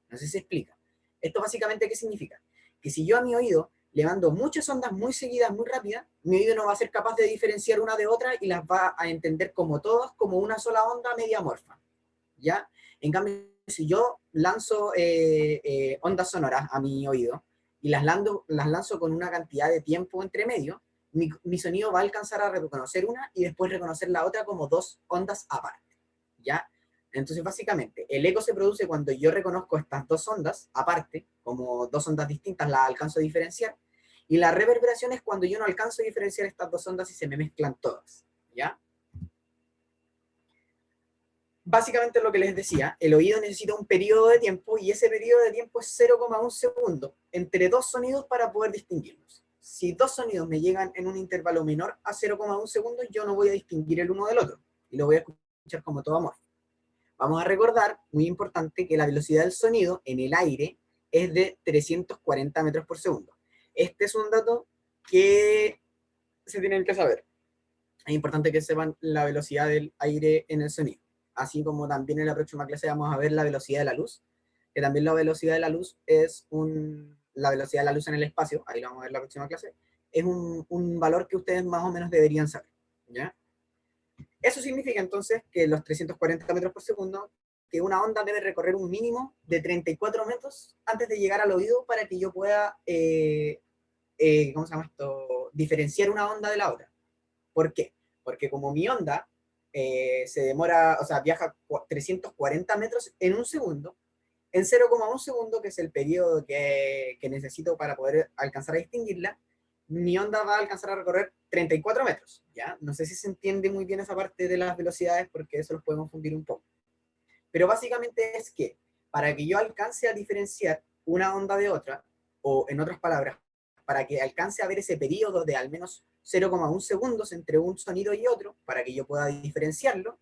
No sé si se explica. Esto básicamente, ¿qué significa? Que si yo a mi oído le mando muchas ondas muy seguidas, muy rápidas, mi oído no va a ser capaz de diferenciar una de otra y las va a entender como todas, como una sola onda media amorfa, ¿ya? En cambio, si yo lanzo ondas sonoras a mi oído y las lanzo con una cantidad de tiempo entre medio, mi sonido va a alcanzar a reconocer una y después reconocer la otra como dos ondas aparte, ¿ya? Entonces, básicamente, el eco se produce cuando yo reconozco estas dos ondas aparte, como dos ondas distintas, las alcanzo a diferenciar, y la reverberación es cuando yo no alcanzo a diferenciar estas dos ondas y se me mezclan todas, ¿ya? Básicamente lo que les decía, el oído necesita un periodo de tiempo y ese periodo de tiempo es 0,1 segundo entre dos sonidos para poder distinguirlos. Si dos sonidos me llegan en un intervalo menor a 0,1 segundos, yo no voy a distinguir el uno del otro y lo voy a escuchar como todo amor. Vamos a recordar, muy importante, que la velocidad del sonido en el aire es de 340 metros por segundo. Este es un dato que se tienen que saber. Es importante que sepan la velocidad del aire en el sonido. Así como también en la próxima clase vamos a ver la velocidad de la luz, que también la velocidad de la luz es la velocidad de la luz en el espacio, ahí lo vamos a ver en la próxima clase, es un valor que ustedes más o menos deberían saber, ¿ya? Eso significa entonces que los 340 metros por segundo que una onda debe recorrer un mínimo de 34 metros antes de llegar al oído para que yo pueda, ¿cómo se llama esto? Diferenciar una onda de la otra. ¿Por qué? Porque como mi onda se demora, o sea, viaja 340 metros en un segundo, en 0,1 segundo, que es el periodo que necesito para poder alcanzar a distinguirla, mi onda va a alcanzar a recorrer 34 metros, ¿ya? No sé si se entiende muy bien esa parte de las velocidades, porque eso los puede confundir un poco. Pero básicamente es que, para que yo alcance a diferenciar una onda de otra, o en otras palabras, para que alcance a ver ese periodo de al menos 0,1 segundos entre un sonido y otro, para que yo pueda diferenciarlo,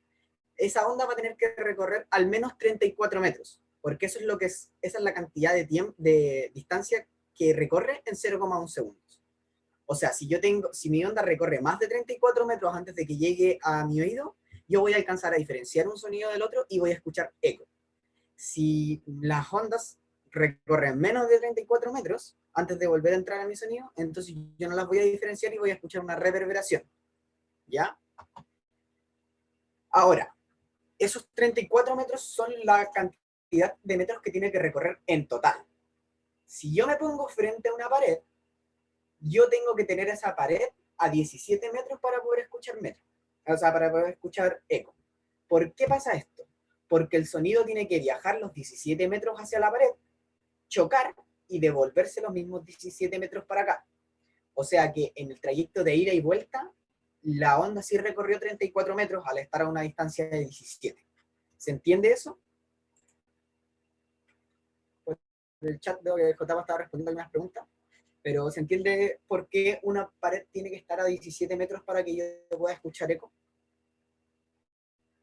esa onda va a tener que recorrer al menos 34 metros, porque eso es lo que es, esa es la cantidad de tiempo, de distancia que recorre en 0,1 segundos. O sea, si mi onda recorre más de 34 metros antes de que llegue a mi oído, yo voy a alcanzar a diferenciar un sonido del otro y voy a escuchar eco. Si las ondas recorren menos de 34 metros antes de volver a entrar a mi sonido, entonces yo no las voy a diferenciar y voy a escuchar una reverberación. ¿Ya? Ahora, esos 34 metros son la cantidad de metros que tiene que recorrer en total. Si yo me pongo frente a una pared, yo tengo que tener esa pared a 17 metros para poder escuchar metro. O sea, para poder escuchar eco. ¿Por qué pasa esto? Porque el sonido tiene que viajar los 17 metros hacia la pared, chocar y devolverse los mismos 17 metros para acá. O sea que en el trayecto de ida y vuelta, la onda sí recorrió 34 metros al estar a una distancia de 17. ¿Se entiende eso? Pues en el chat veo que J estaba respondiendo algunas preguntas, pero ¿se entiende por qué una pared tiene que estar a 17 metros para que yo pueda escuchar eco?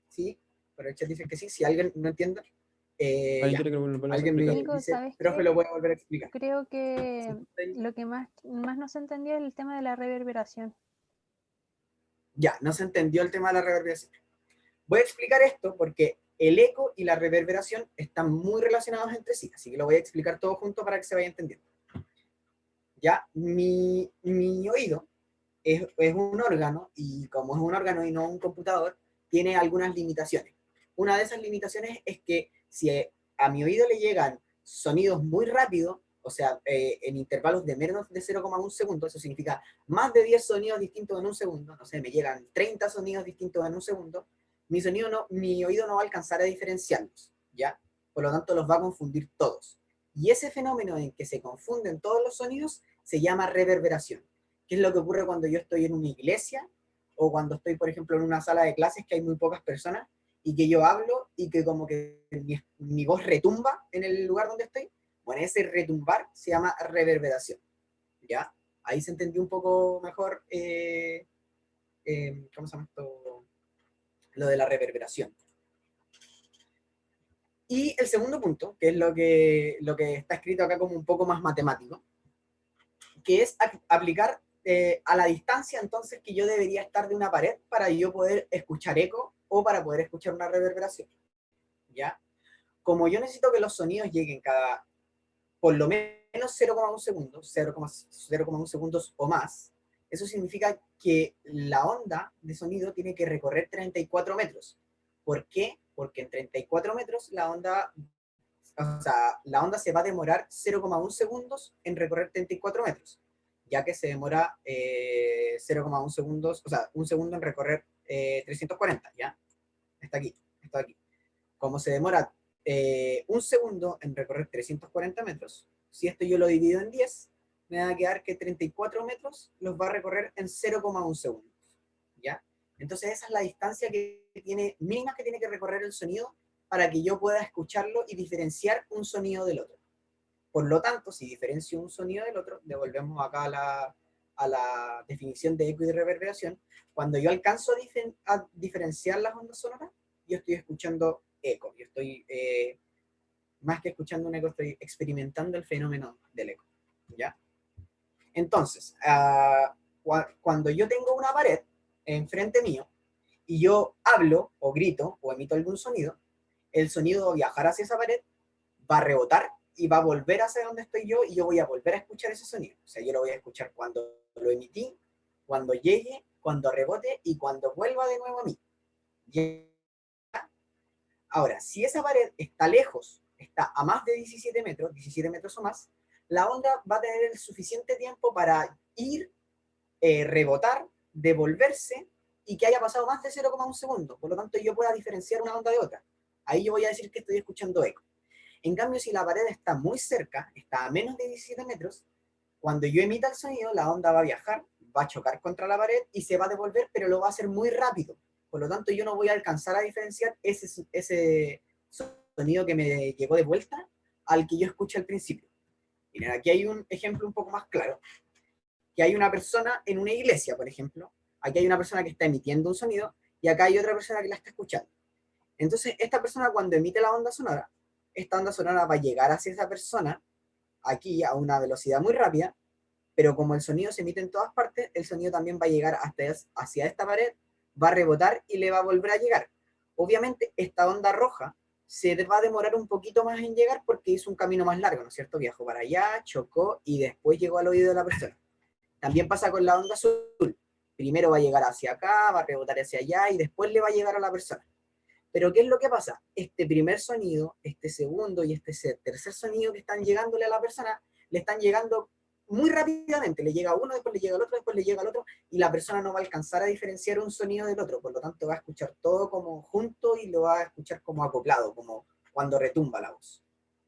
¿Sí? Pero el chat dice que sí. Si alguien no entiende,
¿Alguien quiere que lo vuelva a
alguien me
explicar?
Nico,
dice,
¿sabes
profe,
qué?
lo voy a volver a explicar.
Creo que lo que más no se entendía es el tema de la reverberación.
Ya, no se entendió el tema de la reverberación. Voy a explicar esto porque el eco y la reverberación están muy relacionados entre sí, así que lo voy a explicar todo junto para que se vaya entendiendo. Ya, mi oído es un órgano, y como es un órgano y no un computador, tiene algunas limitaciones. Una de esas limitaciones es que si a mi oído le llegan sonidos muy rápido, o sea, en intervalos de menos de 0,1 segundo, eso significa más de 10 sonidos distintos en un segundo, no sé, me llegan 30 sonidos distintos en un segundo, mi oído no va a alcanzar a diferenciarlos, ¿ya? Por lo tanto, los va a confundir todos. Y ese fenómeno en que se confunden todos los sonidos se llama reverberación. ¿Qué es lo que ocurre cuando yo estoy en una iglesia o cuando estoy, por ejemplo, en una sala de clases que hay muy pocas personas y que yo hablo y que como que mi voz retumba en el lugar donde estoy? Bueno, ese retumbar se llama reverberación, ¿ya? Ahí se entendió un poco mejor, ¿cómo se llama esto? Lo de la reverberación. Y el segundo punto, que es lo que está escrito acá como un poco más matemático, que es aplicar a la distancia entonces que yo debería estar de una pared para yo poder escuchar eco o para poder escuchar una reverberación, ¿ya? Como yo necesito que los sonidos lleguen cada, por lo menos 0,1 segundos, 0,1 segundos o más, eso significa que la onda de sonido tiene que recorrer 34 metros. ¿Por qué? Porque en 34 metros la onda se va a demorar 0,1 segundos en recorrer 34 metros, ya que se demora 0,1 segundos, o sea, un segundo en recorrer 340, ¿ya? Está aquí. Como se demora un segundo en recorrer 340 metros, si esto yo lo divido en 10, me va a quedar que 34 metros los va a recorrer en 0,1 segundos, ¿ya? Entonces esa es la distancia mínima que tiene que recorrer el sonido para que yo pueda escucharlo y diferenciar un sonido del otro. Por lo tanto, si diferencio un sonido del otro, devolvemos acá a la definición de eco y de reverberación, cuando yo alcanzo a diferenciar las ondas sonoras, yo estoy escuchando eco, yo estoy, más que escuchando un eco, estoy experimentando el fenómeno del eco, ¿ya? Entonces, cuando yo tengo una pared enfrente mío, y yo hablo, o grito, o emito algún sonido, el sonido va a viajar hacia esa pared, va a rebotar, y va a volver hacia donde estoy yo, y yo voy a volver a escuchar ese sonido. O sea, yo lo voy a escuchar cuando lo emití, cuando llegue, cuando rebote, y cuando vuelva de nuevo a mí. Ahora, si esa pared está lejos, está a más de 17 metros o más, la onda va a tener el suficiente tiempo para ir, rebotar, devolverse y que haya pasado más de 0,1 segundo. Por lo tanto, yo pueda diferenciar una onda de otra. Ahí yo voy a decir que estoy escuchando eco. En cambio, si la pared está muy cerca, está a menos de 17 metros, cuando yo emita el sonido, la onda va a viajar, va a chocar contra la pared y se va a devolver, pero lo va a hacer muy rápido. Por lo tanto, yo no voy a alcanzar a diferenciar ese sonido que me llegó de vuelta al que yo escuché al principio. Miren, aquí hay un ejemplo un poco más claro, que hay una persona en una iglesia, por ejemplo. Aquí hay una persona que está emitiendo un sonido y acá hay otra persona que la está escuchando. Entonces, esta persona cuando emite la onda sonora, esta onda sonora va a llegar hacia esa persona aquí a una velocidad muy rápida, pero como el sonido se emite en todas partes, el sonido también va a llegar hacia esta pared, va a rebotar y le va a volver a llegar. Obviamente, esta onda roja se va a demorar un poquito más en llegar porque hizo un camino más largo, ¿no es cierto? Viajó para allá, chocó y después llegó al oído de la persona. También pasa con la onda azul. Primero va a llegar hacia acá, va a rebotar hacia allá y después le va a llegar a la persona. Pero ¿qué es lo que pasa? Este primer sonido, este segundo y este tercer sonido que están llegándole a la persona, le están llegando muy rápidamente. Le llega uno, después le llega al otro, después le llega al otro, y la persona no va a alcanzar a diferenciar un sonido del otro. Por lo tanto, va a escuchar todo como junto y lo va a escuchar como acoplado, como cuando retumba la voz.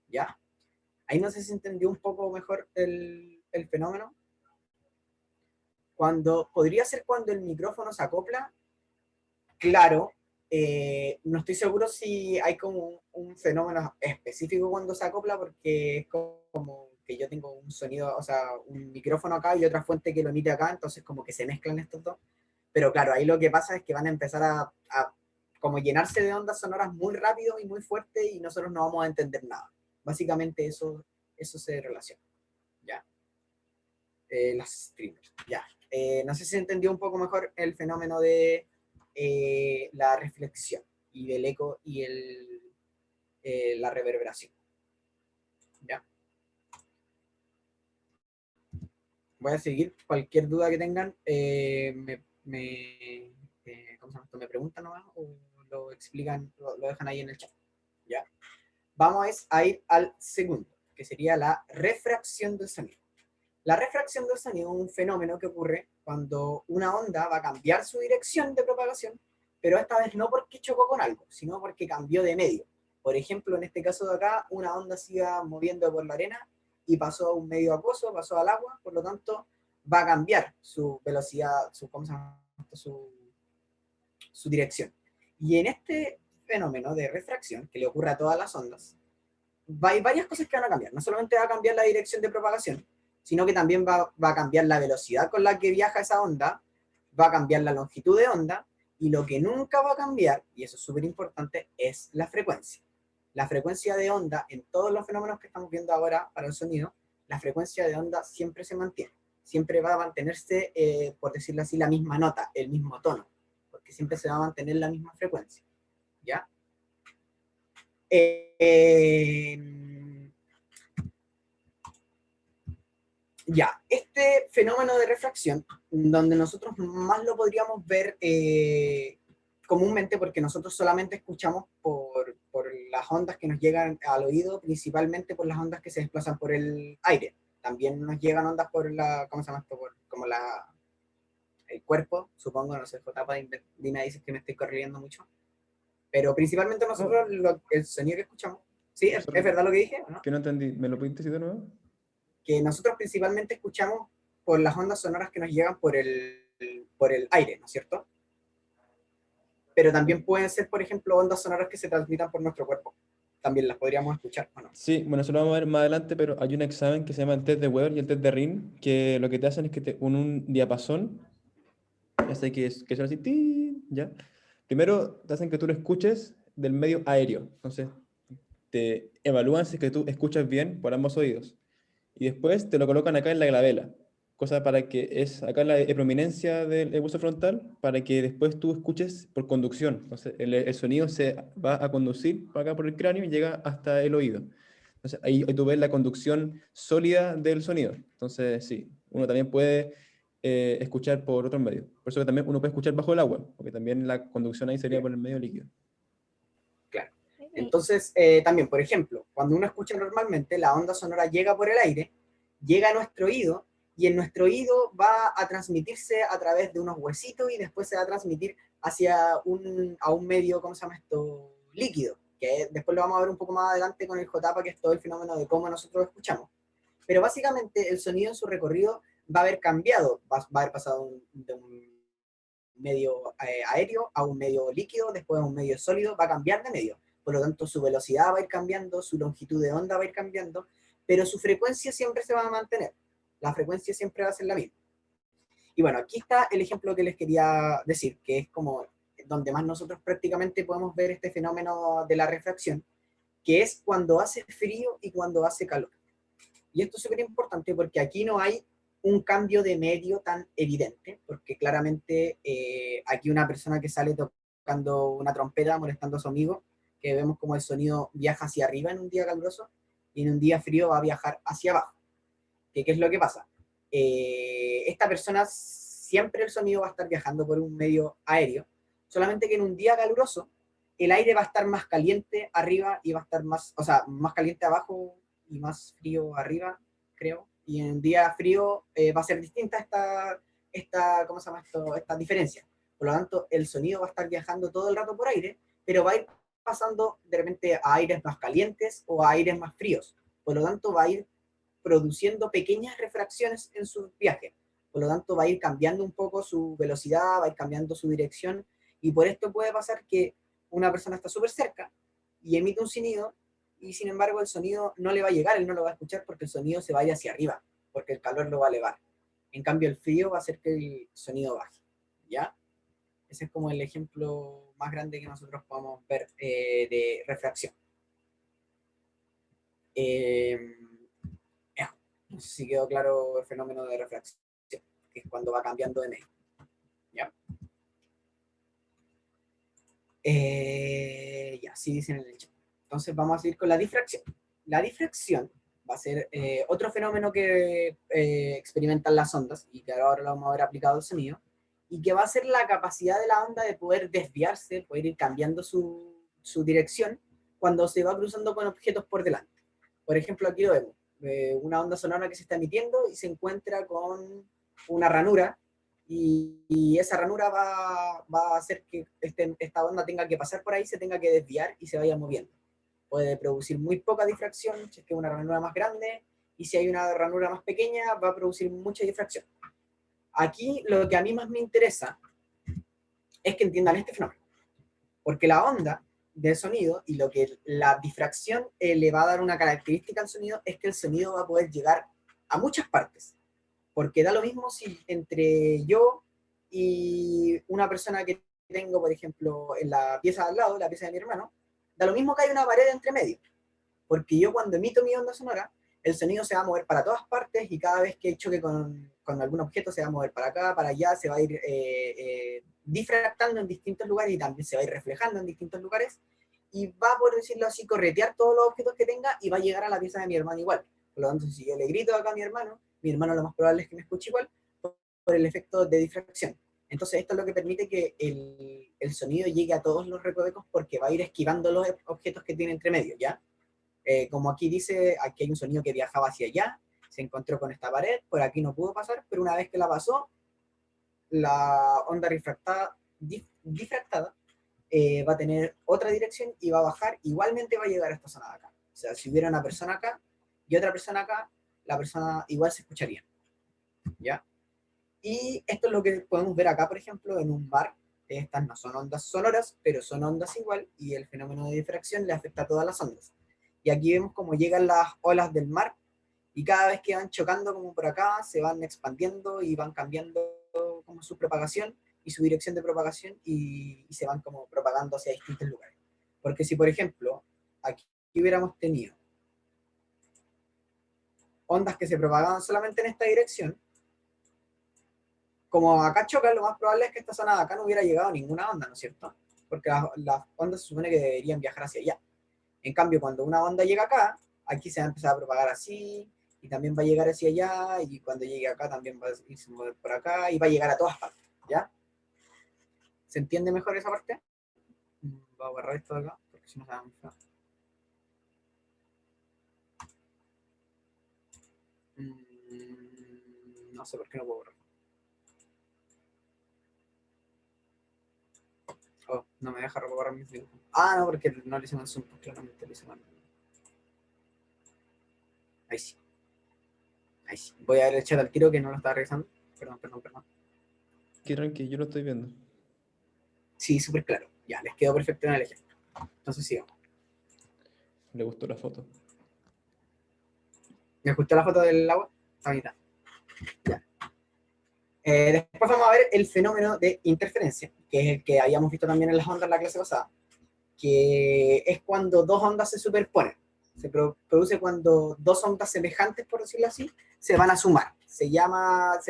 ¿Ya? Ahí no sé si entendió un poco mejor el fenómeno. Podría ser cuando el micrófono se acopla, claro. No estoy seguro si hay como un fenómeno específico cuando se acopla, porque es como que yo tengo un sonido, o sea, un micrófono acá y otra fuente que lo emite acá, entonces como que se mezclan estos dos. Pero claro, ahí lo que pasa es que van a empezar a como llenarse de ondas sonoras muy rápido y muy fuerte y nosotros no vamos a entender nada. Básicamente eso se relaciona. ¿Ya? Las streamers. Ya. No sé si se entendió un poco mejor el fenómeno de la reflexión y del eco y la reverberación. ¿Ya? Voy a seguir. Cualquier duda que tengan, ¿cómo se llama esto? ¿Me preguntan nomás o lo explican, lo dejan ahí en el chat? ¿Ya? Vamos a ir al segundo, que sería la refracción del sonido. La refracción del sonido es un fenómeno que ocurre cuando una onda va a cambiar su dirección de propagación, pero esta vez no porque chocó con algo, sino porque cambió de medio. Por ejemplo, en este caso de acá, una onda se iba moviendo por la arena y pasó a un medio acuoso, pasó al agua, por lo tanto, va a cambiar su velocidad, su dirección. Y en este fenómeno de refracción, que le ocurre a todas las ondas, hay varias cosas que van a cambiar. No solamente va a cambiar la dirección de propagación, sino que también va a cambiar la velocidad con la que viaja esa onda, va a cambiar la longitud de onda, y lo que nunca va a cambiar, y eso es súper importante, es la frecuencia. La frecuencia de onda, en todos los fenómenos que estamos viendo ahora para el sonido, la frecuencia de onda siempre se mantiene. Siempre va a mantenerse, por decirlo así, la misma nota, el mismo tono, porque siempre se va a mantener la misma frecuencia. ¿Ya? Ya, este fenómeno de refracción, donde nosotros más lo podríamos ver comúnmente, porque nosotros solamente escuchamos por las ondas que nos llegan al oído, principalmente por las ondas que se desplazan por el aire. También nos llegan ondas por ¿cómo se llama esto? Como el cuerpo, supongo, no sé, JP, Dina dice que me estoy corriendo mucho. Pero principalmente nosotros, el sonido que escuchamos, ¿sí? ¿Es verdad lo que dije? ¿O no?
Que no entendí, ¿me lo puedes decir de nuevo?
Que nosotros principalmente escuchamos por las ondas sonoras que nos llegan por el aire, ¿no es cierto? Pero también pueden ser, por ejemplo, ondas sonoras que se transmitan por nuestro cuerpo. También las podríamos escuchar, ¿o no?
Sí, bueno, eso lo vamos a ver más adelante, pero hay un examen que se llama el test de Weber y el test de Rin, que lo que te hacen es que un diapasón, ya sé que suena así, ¡tin! ¿Ya? Primero te hacen que tú lo escuches del medio aéreo, entonces te evalúan si es que tú escuchas bien por ambos oídos. Y después te lo colocan acá en la glabela, cosa para que es acá en la prominencia del hueso frontal, para que después tú escuches por conducción. Entonces el sonido se va a conducir para acá por el cráneo y llega hasta el oído. Entonces ahí tú ves la conducción sólida del sonido. Entonces sí, uno también puede escuchar por otros medios. Por eso que también uno puede escuchar bajo el agua, porque también la conducción ahí sería por el medio líquido.
Claro. Entonces, también, por ejemplo, cuando uno escucha normalmente, la onda sonora llega por el aire, llega a nuestro oído, y en nuestro oído va a transmitirse a través de unos huesitos y después se va a transmitir a un medio, ¿cómo se llama esto? Líquido, que después lo vamos a ver un poco más adelante con el JAPA, que es todo el fenómeno de cómo nosotros lo escuchamos. Pero básicamente el sonido en su recorrido va a haber cambiado, va a haber pasado de un medio aéreo a un medio líquido, después a un medio sólido, va a cambiar de medio. Por lo tanto, su velocidad va a ir cambiando, su longitud de onda va a ir cambiando, pero su frecuencia siempre se va a mantener. La frecuencia siempre va a ser la misma. Y bueno, aquí está el ejemplo que les quería decir, que es como donde más nosotros prácticamente podemos ver este fenómeno de la refracción, que es cuando hace frío y cuando hace calor. Y esto es súper importante porque aquí no hay un cambio de medio tan evidente, porque claramente aquí una persona que sale tocando una trompeta, molestando a su amigo, que vemos como el sonido viaja hacia arriba en un día caluroso, y en un día frío va a viajar hacia abajo. ¿Qué es lo que pasa? Esta persona siempre el sonido va a estar viajando por un medio aéreo, solamente que en un día caluroso el aire va a estar más caliente arriba y va a estar más, o sea, más caliente abajo y más frío arriba, creo, y en un día frío va a ser distinta ¿cómo se llama esto? Esta diferencia. Por lo tanto, el sonido va a estar viajando todo el rato por aire, pero va a ir pasando de repente a aires más calientes o a aires más fríos. Por lo tanto, va a ir produciendo pequeñas refracciones en su viaje. Por lo tanto, va a ir cambiando un poco su velocidad, va a ir cambiando su dirección, y por esto puede pasar que una persona está súper cerca y emite un sonido, y sin embargo el sonido no le va a llegar, él no lo va a escuchar porque el sonido se vaya hacia arriba, porque el calor lo va a elevar. En cambio, el frío va a hacer que el sonido baje, ¿ya? Ese es como el ejemplo más grande que nosotros podemos ver de refracción. No sé si quedó claro el fenómeno de refracción, que es cuando va cambiando de medio. ¿Ya? Ya, sí dicen en el chat. Entonces vamos a seguir con la difracción. La difracción va a ser otro fenómeno que experimentan las ondas, y que ahora lo vamos a ver aplicado al sonido, y que va a ser la capacidad de la onda de poder desviarse, poder ir cambiando su dirección cuando se va cruzando con objetos por delante. Por ejemplo, aquí lo vemos, una onda sonora que se está emitiendo y se encuentra con una ranura, y esa ranura va a hacer que esta onda tenga que pasar por ahí, se tenga que desviar y se vaya moviendo. Puede producir muy poca difracción si es que es una ranura más grande, y si hay una ranura más pequeña va a producir mucha difracción. Aquí lo que a mí más me interesa es que entiendan este fenómeno, porque la onda del sonido y lo que la difracción le va a dar una característica al sonido es que el sonido va a poder llegar a muchas partes, porque da lo mismo si entre yo y una persona que tengo, por ejemplo, en la pieza de al lado, la pieza de mi hermano, da lo mismo que hay una pared entre medio, porque yo cuando emito mi onda sonora, el sonido se va a mover para todas partes, y cada vez que choque con algún objeto se va a mover para acá, para allá, se va a ir difractando en distintos lugares, y también se va a ir reflejando en distintos lugares, y va, por decirlo así, corretear todos los objetos que tenga y va a llegar a la pieza de mi hermano igual. Por lo tanto, si yo le grito acá a mi hermano lo más probable es que me escuche igual, por el efecto de difracción. Entonces esto es lo que permite que el sonido llegue a todos los recovecos, porque va a ir esquivando los objetos que tiene entre medio, ¿ya? Como aquí dice, aquí hay un sonido que viajaba hacia allá, se encontró con esta pared, por aquí no pudo pasar, pero una vez que la pasó, la onda difractada va a tener otra dirección y va a bajar, igualmente va a llegar a esta zona de acá. O sea, si hubiera una persona acá y otra persona acá, la persona igual se escucharía, ¿ya? Y esto es lo que podemos ver acá, por ejemplo, en un bar. Estas no son ondas sonoras, pero son ondas igual, y el fenómeno de difracción le afecta a todas las ondas. Y aquí vemos cómo llegan las olas del mar, y cada vez que van chocando como por acá, se van expandiendo y van cambiando como su propagación y su dirección de propagación, y se van como propagando hacia distintos lugares. Porque si, por ejemplo, aquí hubiéramos tenido ondas que se propagaban solamente en esta dirección, como acá chocan, lo más probable es que esta zona de acá no hubiera llegado ninguna onda, ¿no es cierto? Porque las ondas se supone que deberían viajar hacia allá. En cambio, cuando una onda llega acá, aquí se va a empezar a propagar así, y también va a llegar hacia allá, y cuando llegue acá también va a irse a mover por acá, y va a llegar a todas partes, ¿ya? ¿Se entiende mejor esa parte? Voy a borrar esto de acá, porque porque si no se va muy feo. No sé por qué no puedo borrar. Oh, no me deja borrar mis dibujos. Ah, no, porque no le hice mal zoom, pues claramente le hice mal. Ahí sí. Ahí sí. Voy a ver el chat al tiro que no lo estaba revisando. Perdón.
Qué tranqui, yo lo estoy viendo.
Sí, súper claro. Ya, les quedó perfecto en el ejemplo. Entonces sigamos.
Le gustó la foto.
¿Me gustó la foto del agua? Está bonita. Ya. Después vamos a ver el fenómeno de interferencia, que es el que habíamos visto también en las ondas en la clase pasada, que es cuando dos ondas se superponen. Se produce cuando dos ondas semejantes, por decirlo así, se van a sumar. Se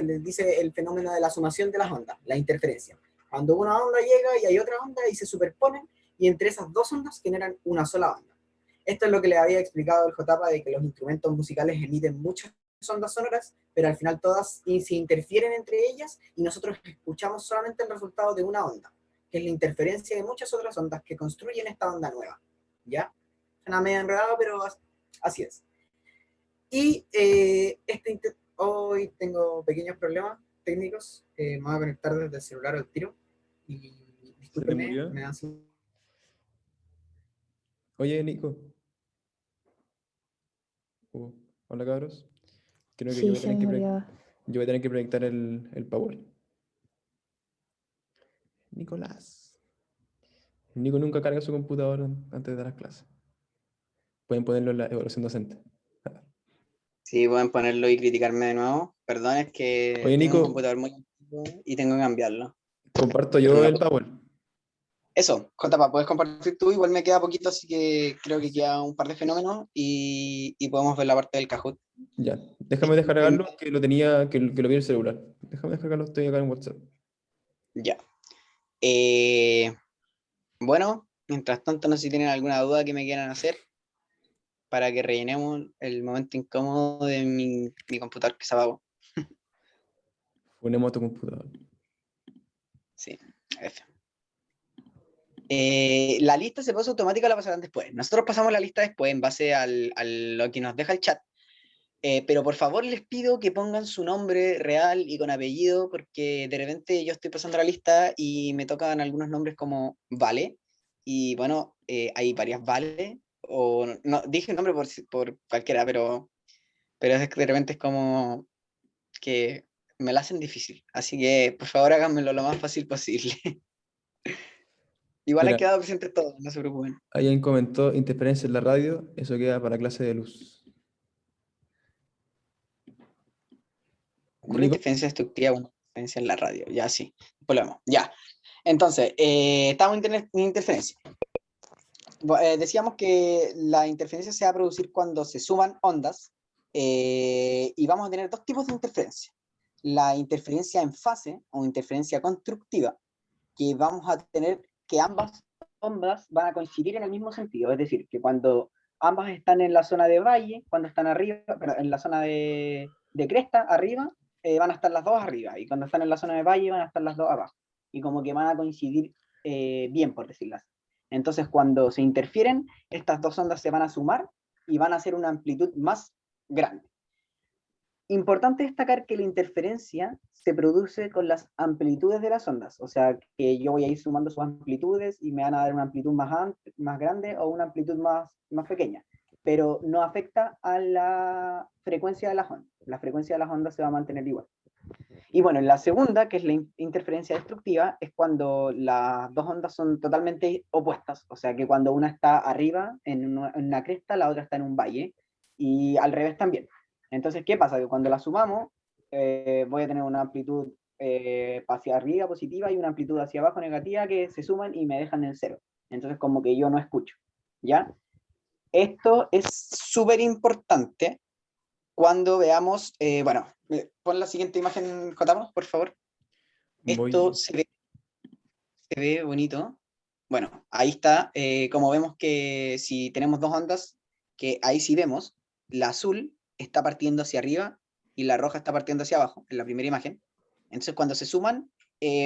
les dice el fenómeno de la sumación de las ondas, la interferencia. Cuando una onda llega y hay otra onda y se superponen, y entre esas dos ondas generan una sola onda. Esto es lo que le había explicado el JPA de que los instrumentos musicales emiten muchas ondas sonoras, pero al final todas se interfieren entre ellas y nosotros escuchamos solamente el resultado de una onda, que es la interferencia de muchas otras ondas que construyen esta onda nueva. ¿Ya? Suena medio enredado, pero así es. Y hoy tengo pequeños problemas técnicos. Me voy a conectar desde el celular al tiro. Y
¿Se te
discúlpenme,
murió?
me dan...
Oye, Nico. Hola, cabros. Creo que yo
Sí,
voy a
se
tener que,
murió.
yo voy a tener que proyectar el Power. Nicolás. Nico nunca carga su computadora antes de dar las clases. Pueden ponerlo en la evaluación docente.
Sí, pueden ponerlo y criticarme de nuevo. Perdón, es que
Oye,
tengo un
Nico,
computador muy antiguo y tengo que cambiarlo.
comparto
Pero
yo
no.
el Power.
Eso, Jpa, puedes compartir tú, igual me queda poquito, así que creo que queda un par de fenómenos y podemos ver la parte del Kahoot.
Ya, déjame descargarlo, que lo tenía, que lo vi en el celular. Déjame descargarlo, estoy acá en WhatsApp.
Ya. Bueno, mientras tanto, no sé si tienen alguna duda que me quieran hacer para que rellenemos el momento incómodo de mi computador que se apagó.
Ponemos tu computador.
Sí, F. La lista se pasa automática, la pasarán después. Nosotros pasamos la lista después en base a lo que nos deja el chat. Pero por favor les pido que pongan su nombre real y con apellido, porque de repente yo estoy pasando la lista y me tocan algunos nombres como Vale, y bueno, hay varias Vale, o no, dije el nombre por cualquiera, pero es que de repente es como que me la hacen difícil, así que por favor háganmelo lo más fácil posible. Igual han
Mira,
quedado presentes todos, no se preocupen.
alguien comentó interferencia en la radio, eso queda para clase de luz.
Una
Nico,
interferencia destructiva, una interferencia en la radio, ya sí, después lo vemos, ya. Entonces, estamos en interferencia. Decíamos que la interferencia se va a producir cuando se suman ondas y vamos a tener dos tipos de interferencia. La interferencia en fase o interferencia constructiva, que vamos a tener que ambas ondas van a coincidir en el mismo sentido, es decir, que cuando ambas están en la zona de valle, cuando están arriba, pero en la zona de cresta, arriba, van a estar las dos arriba, y cuando están en la zona de valle van a estar las dos abajo, y como que van a coincidir bien, por decirlo así. Entonces, cuando se interfieren, estas dos ondas se van a sumar y van a hacer una amplitud más grande. Importante destacar que la interferencia se produce con las amplitudes de las ondas, o sea, que yo voy a ir sumando sus amplitudes y me van a dar una amplitud más grande o una amplitud más pequeña, pero no afecta a la frecuencia de las ondas. La frecuencia de las ondas se va a mantener igual. Y bueno, la segunda, que es la interferencia destructiva, es cuando las dos ondas son totalmente opuestas, o sea que cuando una está arriba en una cresta, la otra está en un valle, y al revés también. Entonces, ¿qué pasa? Que cuando la sumamos, voy a tener una amplitud hacia arriba positiva y una amplitud hacia abajo negativa que se suman y me dejan en cero. Entonces, como que yo no escucho, ¿ya? Esto es súper importante cuando veamos, bueno, pon la siguiente imagen, Jotamos, por favor. Esto se ve bonito. Bueno, ahí está, como vemos que si tenemos dos ondas, que ahí sí vemos, la azul está partiendo hacia arriba y la roja está partiendo hacia abajo, en la primera imagen. Entonces cuando se suman,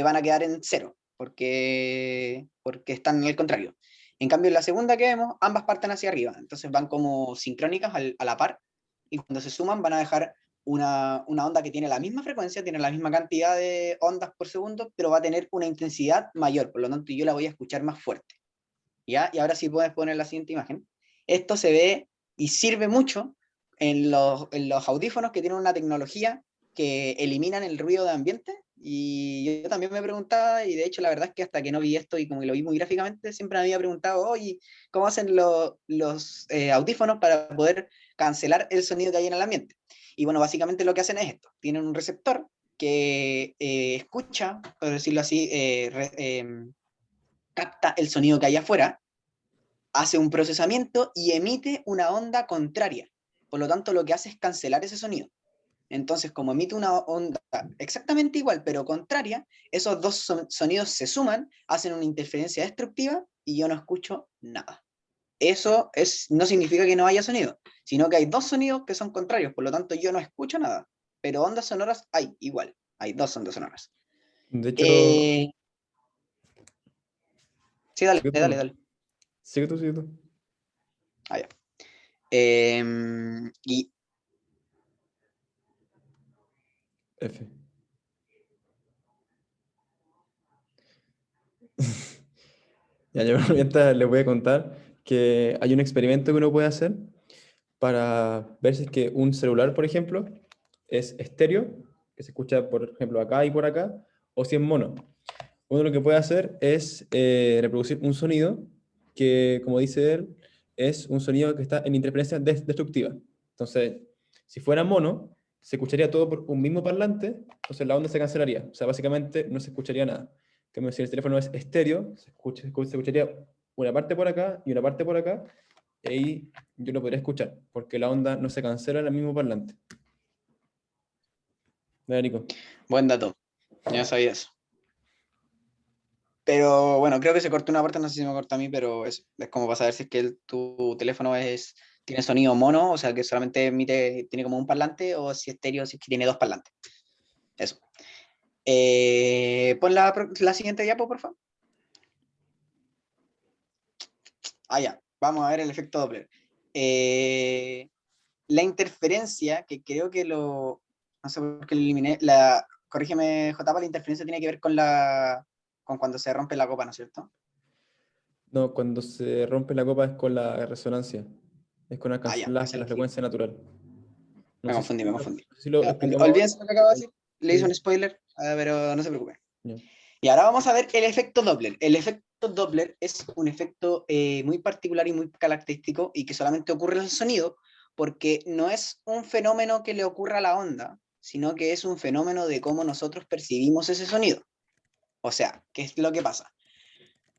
van a quedar en cero, porque están en el contrario. En cambio, en la segunda que vemos, ambas parten hacia arriba, entonces van como sincrónicas a la par, y cuando se suman van a dejar una onda que tiene la misma frecuencia, tiene la misma cantidad de ondas por segundo, pero va a tener una intensidad mayor, por lo tanto yo la voy a escuchar más fuerte. ¿Ya? Y ahora sí puedes poner la siguiente imagen. Esto se ve y sirve mucho en los audífonos que tienen una tecnología que eliminan el ruido de ambiente. Y yo también me preguntaba, y de hecho la verdad es que hasta que no vi esto y como que lo vi muy gráficamente, siempre me había preguntado, oye, ¿cómo hacen los audífonos para poder cancelar el sonido que hay en el ambiente? Y bueno, básicamente lo que hacen es esto. Tienen un receptor que escucha, por decirlo así, capta el sonido que hay afuera, hace un procesamiento y emite una onda contraria. Por lo tanto, lo que hace es cancelar ese sonido. Entonces, como emite una onda exactamente igual, pero contraria, esos dos sonidos se suman, hacen una interferencia destructiva y yo no escucho nada. Eso no significa que no haya sonido, sino que hay dos sonidos que son contrarios, por lo tanto yo no escucho nada. Pero ondas sonoras hay igual, hay dos ondas sonoras.
De hecho,
Sí, dale,
sigue tú,
dale,
¿no?
dale.
Sigue tú.
Ah, ya. Y
F. Ya, yo mientras les voy a contar que hay un experimento que uno puede hacer para ver si es que un celular, por ejemplo, es estéreo, que se escucha, por ejemplo, acá y por acá, o si es mono. Uno lo que puede hacer es reproducir un sonido que, como dice él, es un sonido que está en interferencia destructiva. Entonces, si fuera mono, se escucharía todo por un mismo parlante, entonces la onda se cancelaría. O sea, básicamente no se escucharía nada. En cambio, si el teléfono es estéreo, se escucharía una parte por acá y una parte por acá, y ahí yo lo podría escuchar, porque la onda no se cancela en el mismo parlante. Dale, Nico.
buen dato, ya sabía eso. Pero bueno, creo que se cortó una parte, no sé si me corta a mí, pero es como para saber si es que tu teléfono tiene sonido mono, o sea, que solamente emite, tiene como un parlante, o si es estéreo, si es que tiene dos parlantes. Eso. Pon la siguiente diapo, por favor. Ah, ya. Vamos a ver el efecto Doppler. La interferencia, que creo que no sé por qué lo eliminé, corrígeme, J, la interferencia tiene que ver con cuando se rompe la copa, ¿no es cierto?
No, cuando se rompe la copa es con la resonancia. Es con
Ah, ya,
alcanzar
pues
la frecuencia natural. No
me
sé si,
confundí, me confundí.
no sé si lo
Ya,
explicamos.
olvídense lo que acabo de decir, le hice
Sí.
un spoiler, pero no se preocupen.
Ya.
Y ahora vamos a ver el efecto Doppler. El efecto Doppler es un efecto muy particular y muy característico y que solamente ocurre en el sonido, porque no es un fenómeno que le ocurra a la onda, sino que es un fenómeno de cómo nosotros percibimos ese sonido. O sea, ¿qué es lo que pasa?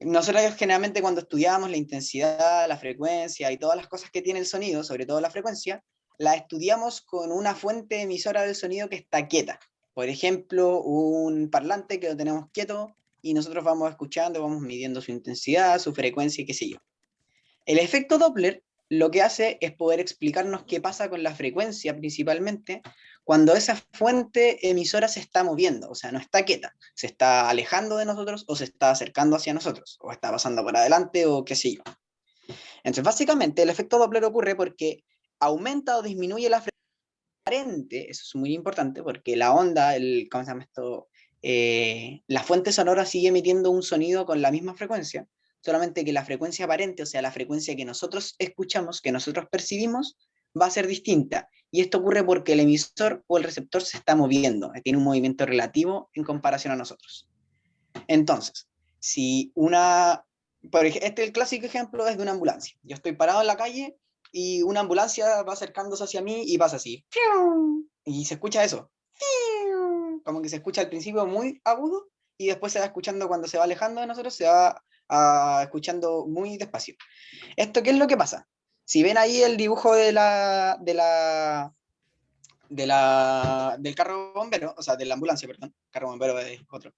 Nosotros generalmente cuando estudiamos la intensidad, la frecuencia y todas las cosas que tiene el sonido, sobre todo la frecuencia, la estudiamos con una fuente emisora del sonido que está quieta. Por ejemplo, un parlante que lo tenemos quieto y nosotros vamos escuchando, vamos midiendo su intensidad, su frecuencia y qué sé yo. El efecto Doppler lo que hace es poder explicarnos qué pasa con la frecuencia principalmente cuando esa fuente emisora se está moviendo, o sea, no está quieta, se está alejando de nosotros o se está acercando hacia nosotros, o está pasando por adelante o qué sé yo. Entonces, básicamente, el efecto Doppler ocurre porque aumenta o disminuye la frecuencia aparente, eso es muy importante, porque la onda, ¿cómo se llama esto? La fuente sonora sigue emitiendo un sonido con la misma frecuencia, solamente que la frecuencia aparente, o sea, la frecuencia que nosotros escuchamos, que nosotros percibimos, va a ser distinta. Y esto ocurre porque el emisor o el receptor se está moviendo, tiene un movimiento relativo en comparación a nosotros. Entonces, si el clásico ejemplo es de una ambulancia. Yo estoy parado en la calle y una ambulancia va acercándose hacia mí y pasa así. Y se escucha eso. Como que se escucha al principio muy agudo y después se va escuchando cuando se va alejando de nosotros, se va escuchando muy despacio. ¿Esto qué es lo que pasa? Si ven ahí el dibujo del carro bombero, o sea, de la ambulancia, perdón, carro bombero es otro,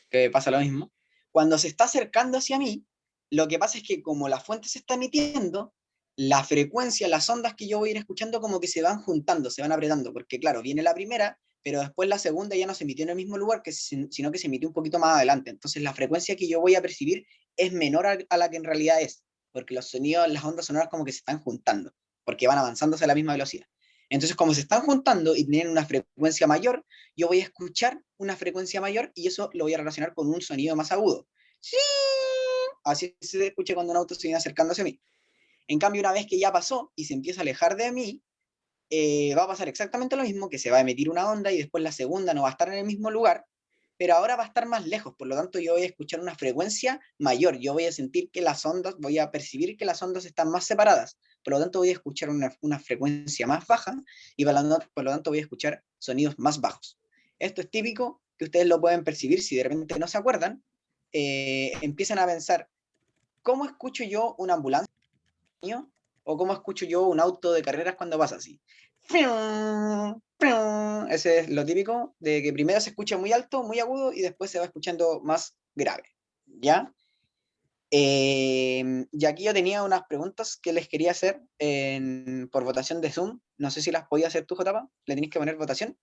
que pasa lo mismo. Cuando se está acercando hacia mí, lo que pasa es que como la fuente se está emitiendo, la frecuencia, las ondas que yo voy a ir escuchando como que se van juntando, se van apretando, porque claro, viene la primera, pero después la segunda ya no se emitió en el mismo lugar, sino que se emitió un poquito más adelante. Entonces la frecuencia que yo voy a percibir es menor a la que en realidad es, porque los sonidos, las ondas sonoras como que se están juntando, porque van avanzándose a la misma velocidad. Entonces, como se están juntando y tienen una frecuencia mayor, yo voy a escuchar una frecuencia mayor y eso lo voy a relacionar con un sonido más agudo. ¡Sí! Así se escucha cuando un auto se viene acercándose a mí. En cambio, una vez que ya pasó y se empieza a alejar de mí, va a pasar exactamente lo mismo, que se va a emitir una onda y después la segunda no va a estar en el mismo lugar, pero ahora va a estar más lejos, por lo tanto yo voy a escuchar una frecuencia mayor, yo voy a sentir que las ondas, voy a percibir que las ondas están más separadas, por lo tanto voy a escuchar una frecuencia más baja y por lo tanto voy a escuchar sonidos más bajos. Esto es típico, que ustedes lo pueden percibir si de repente no se acuerdan, empiezan a pensar, ¿cómo escucho yo una ambulancia? ¿O cómo escucho yo un auto de carreras cuando pasa así? Ese es lo típico, de que primero se escucha muy alto, muy agudo, y después se va escuchando más grave, ¿ya? Y aquí yo tenía unas preguntas que les quería hacer por votación de Zoom. No sé si las podía hacer tú, Jotapa. Le tenéis que poner votación.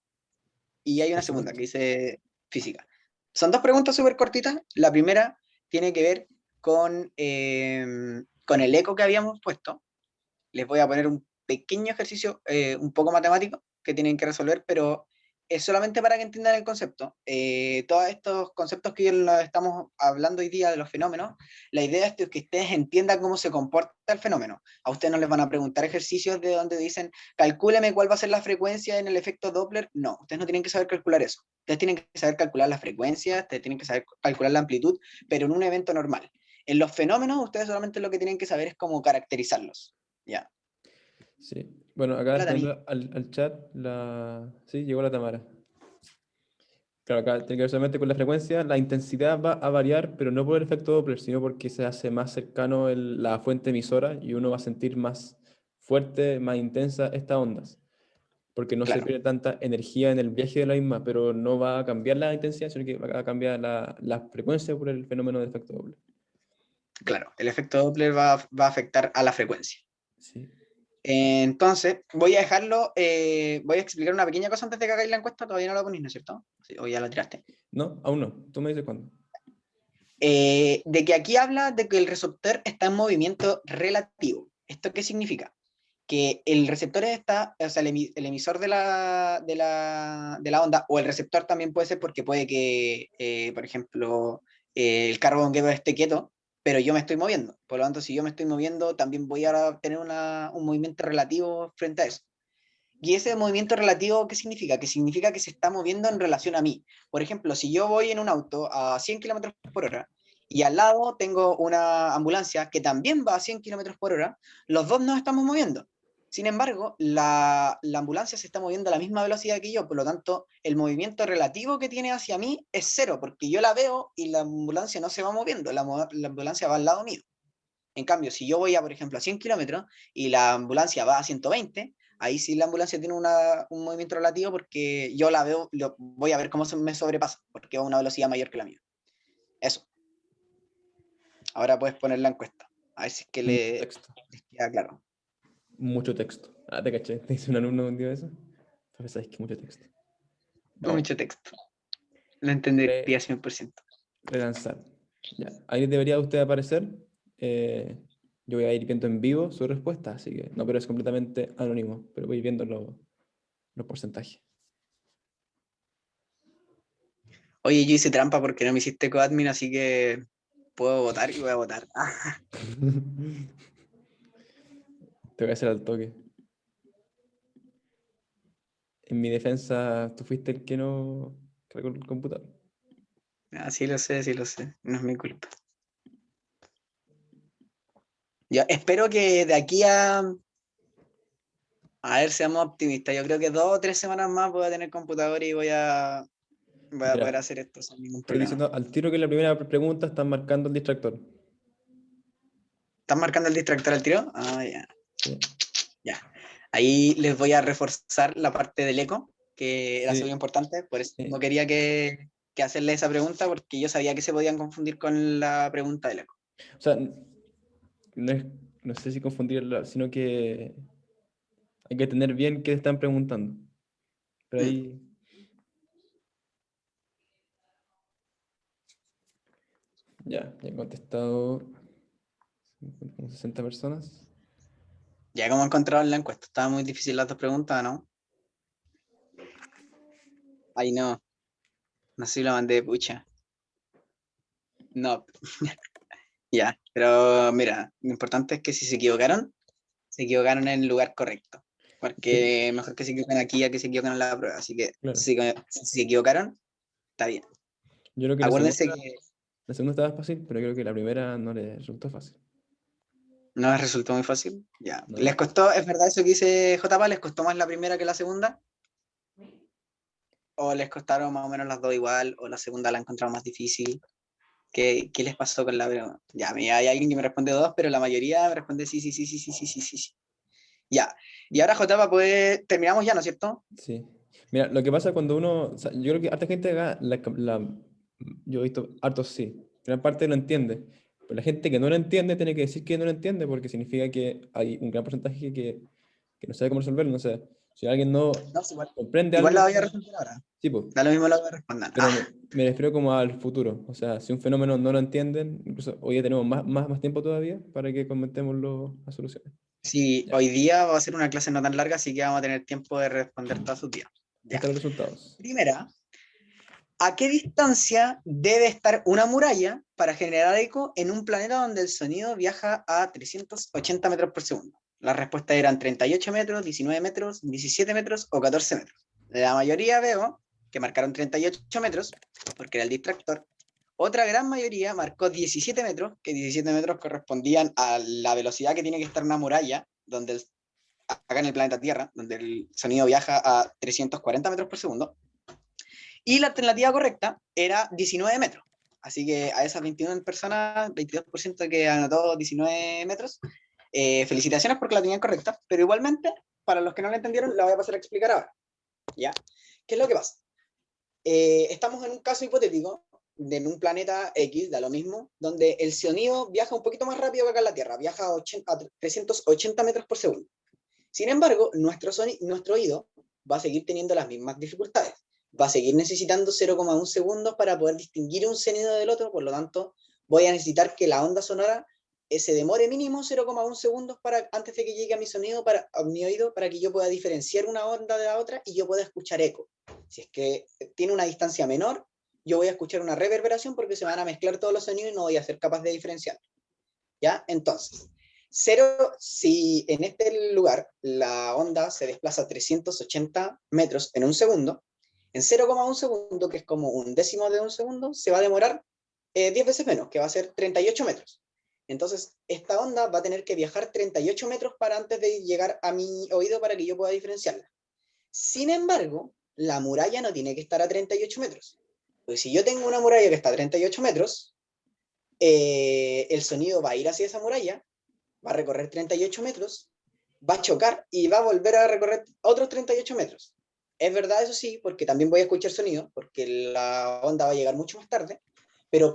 Y hay una
Por
segunda
supuesto.
que dice física. Son dos preguntas súper cortitas. La primera tiene que ver con el eco que habíamos puesto. Les voy a poner un pequeño ejercicio un poco matemático que tienen que resolver, pero es solamente para que entiendan el concepto. Todos estos conceptos que estamos hablando hoy día de los fenómenos, la idea es que ustedes entiendan cómo se comporta el fenómeno. A ustedes no les van a preguntar ejercicios de donde dicen, calcúleme cuál va a ser la frecuencia en el efecto Doppler. No, ustedes no tienen que saber calcular eso. Ustedes tienen que saber calcular la frecuencia, ustedes tienen que saber calcular la amplitud, pero en un evento normal. En los fenómenos, ustedes solamente lo que tienen que saber es cómo caracterizarlos. Ya.
Sí. Bueno, acá
Hola, Tami.
respondiendo al chat, sí, llegó la Tamara. Claro, acá tiene que ver solamente con la frecuencia. La intensidad va a variar, pero no por el efecto Doppler, sino porque se hace más cercano la fuente emisora y uno va a sentir más fuerte, más intensa estas ondas. Porque no se
Claro,
pierde tanta energía en el viaje de la misma, pero no va a cambiar la intensidad, sino que va a cambiar la frecuencia por el fenómeno del efecto Doppler.
claro. El efecto Doppler va a afectar a la frecuencia.
Sí.
Entonces, voy a dejarlo, voy a explicar una pequeña cosa antes de que hagáis la encuesta. Todavía no la ponéis, ¿no es cierto? Sí, o ya la tiraste.
No, aún no. Tú me dices cuándo.
De que aquí habla de que el receptor está en movimiento relativo. ¿Esto qué significa? Que el receptor está, o sea, el emisor de la onda, o el receptor también puede ser porque puede que, por ejemplo, el carro donquero esté quieto, pero yo me estoy moviendo. Por lo tanto, si yo me estoy moviendo, también voy a tener un movimiento relativo frente a eso. Y ese movimiento relativo, ¿qué significa? Que significa que se está moviendo en relación a mí. Por ejemplo, si yo voy en un auto a 100 kilómetros por hora y al lado tengo una ambulancia que también va a 100 kilómetros por hora, los dos nos estamos moviendo. Sin embargo, la ambulancia se está moviendo a la misma velocidad que yo, por lo tanto, el movimiento relativo que tiene hacia mí es cero, porque yo la veo y la ambulancia no se va moviendo, la ambulancia va al lado mío. En cambio, si yo voy por ejemplo, a 100 kilómetros y la ambulancia va a 120, ahí sí la ambulancia tiene un movimiento relativo porque yo la veo, voy a ver cómo me sobrepasa, porque va a una velocidad mayor que la mía. Eso. Ahora puedes poner la encuesta. A ver si es que les
Texto.
queda claro.
Mucho texto. Ah, te caché. ¿Te dice un alumno un día eso? Entonces sabes que mucho texto. Vamos.
Mucho texto. Lo entendería 100%.
Relanzar. Ya. Ahí debería usted aparecer. Yo voy a ir viendo en vivo su respuesta, así que no, pero es completamente anónimo, pero voy viendo los porcentajes.
Oye, yo hice trampa porque no me hiciste coadmin, así que puedo votar y voy a votar.
Te voy a hacer al toque. En mi defensa, tú fuiste el que no cargó el computador.
Sí lo sé, sí lo sé. No es mi culpa. Ya, espero que de aquí a ver, seamos optimistas. Yo creo que 2 o 3 semanas más voy a tener computador y voy a
Mira,
poder hacer esto sin ningún
estoy
problema.
diciendo al tiro que en la primera pregunta están marcando el distractor.
¿Estás marcando el distractor al tiro? Ah, ya.
Sí.
Ya. Ahí les voy a reforzar la parte del eco, que era
Sí,
súper importante. Por eso
sí.
no quería que hacerle esa pregunta, porque yo sabía que se podían confundir con la pregunta del eco.
O sea, no sé si confundirla, sino que hay que tener bien qué están preguntando. Pero
Mm.
ahí Ya han contestado como 60 personas.
Ya como encontraron la encuesta, estaba muy difícil las dos preguntas, ¿no? Ay, no. No sé si lo mandé, pucha. No. Ya, pero mira, lo importante es que si se equivocaron en el lugar correcto. Porque mejor que se equivoquen aquí a que se equivoquen en la prueba. Así que
Claro.
si se equivocaron, está bien.
Yo creo que
Acuérdense que
la segunda estaba fácil, pero creo que la primera no le resultó fácil.
no les resultó muy fácil. Ya.
No.
¿Les costó, es verdad eso que dice JP, les costó más la primera que la segunda? ¿O les costaron más o menos las dos igual? ¿O la segunda la encontraron más difícil? ¿Qué les pasó con la primera? Ya, mira, hay alguien que me responde dos, pero la mayoría me responde sí, sí, sí, sí, sí, sí, sí, sí, sí. Ya. Y ahora, Jotapa, pues terminamos ya, ¿no es cierto?
Sí. Mira, lo que pasa cuando uno, o sea, yo creo que harta gente haga yo he visto hartos sí, gran parte lo entiende, pero la gente que no lo entiende tiene que decir que no lo entiende porque significa que hay un gran porcentaje que no sabe cómo resolverlo, no sé, si alguien no
No, sí, igual,
comprende
igual la
algo,
voy a responder ahora.
sí, pues,
Da lo mismo lo que respondan.
pero me refiero como al futuro, o sea, si un fenómeno no lo entienden, incluso hoy ya tenemos más tiempo todavía para que comentemos las soluciones.
Sí,
Ya,
hoy día va a ser una clase no tan larga, así que vamos a tener tiempo de responder todas sus días.
ahí
Ya.
están los resultados.
Primera, ¿a qué distancia debe estar una muralla para generar eco en un planeta donde el sonido viaja a 380 metros por segundo? Las respuestas eran 38 metros, 19 metros, 17 metros o 14 metros. La mayoría veo que marcaron 38 metros, porque era el distractor. Otra gran mayoría marcó 17 metros, que 17 metros correspondían a la velocidad que tiene que estar una muralla, donde acá en el planeta Tierra, donde el sonido viaja a 340 metros por segundo. Y la alternativa correcta era 19 metros. Así que a esas 21 personas, 22% que anotó 19 metros, felicitaciones porque la tenían correcta, pero igualmente, para los que no la entendieron, la voy a pasar a explicar ahora. ¿Ya? ¿Qué es lo que pasa? Estamos en un caso hipotético, en un planeta X, da lo mismo, donde el sonido viaja un poquito más rápido que acá en la Tierra, viaja a 380 metros por segundo. Sin embargo, nuestro oído va a seguir teniendo las mismas dificultades. Va a seguir necesitando 0,1 segundos para poder distinguir un sonido del otro, por lo tanto, voy a necesitar que la onda sonora se demore mínimo 0,1 segundos antes de que llegue a mi sonido, a mi oído, para que yo pueda diferenciar una onda de la otra y yo pueda escuchar eco. Si es que tiene una distancia menor, yo voy a escuchar una reverberación porque se van a mezclar todos los sonidos y no voy a ser capaz de diferenciar. ¿Ya? Entonces, si en este lugar la onda se desplaza 380 metros en un segundo, en 0,1 segundo, que es como un décimo de un segundo, se va a demorar 10 veces menos, que va a ser 38 metros. Entonces, esta onda va a tener que viajar 38 metros para antes de llegar a mi oído para que yo pueda diferenciarla. Sin embargo, la muralla no tiene que estar a 38 metros. Pues si yo tengo una muralla que está a 38 metros, el sonido va a ir hacia esa muralla, va a recorrer 38 metros, va a chocar y va a volver a recorrer otros 38 metros. Es verdad, eso sí, porque también voy a escuchar sonido, porque la onda va a llegar mucho más tarde, pero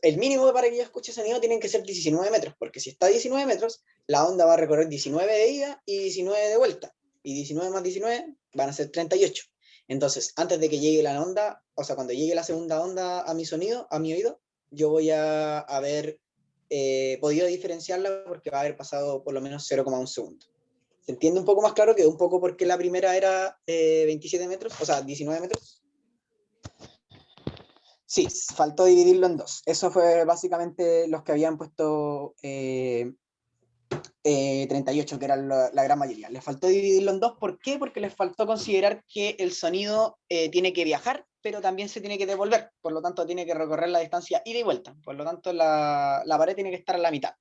el mínimo para que yo escuche sonido tienen que ser 19 metros, porque si está a 19 metros, la onda va a recorrer 19 de ida y 19 de vuelta, y 19 más 19 van a ser 38. Entonces, antes de que llegue la onda, o sea, cuando llegue la segunda onda a mi sonido, a mi oído, yo voy a haber podido diferenciarla porque va a haber pasado por lo menos 0,1 segundo. ¿Se entiende un poco más claro que un poco porque la primera era 27 metros, o sea, 19 metros? Sí, faltó dividirlo en dos. Eso fue básicamente los que habían puesto 38, que era la gran mayoría. Les faltó dividirlo en dos. ¿Por qué? Porque les faltó considerar que el sonido tiene que viajar, pero también se tiene que devolver. Por lo tanto, tiene que recorrer la distancia ida y vuelta. Por lo tanto, la pared tiene que estar a la mitad.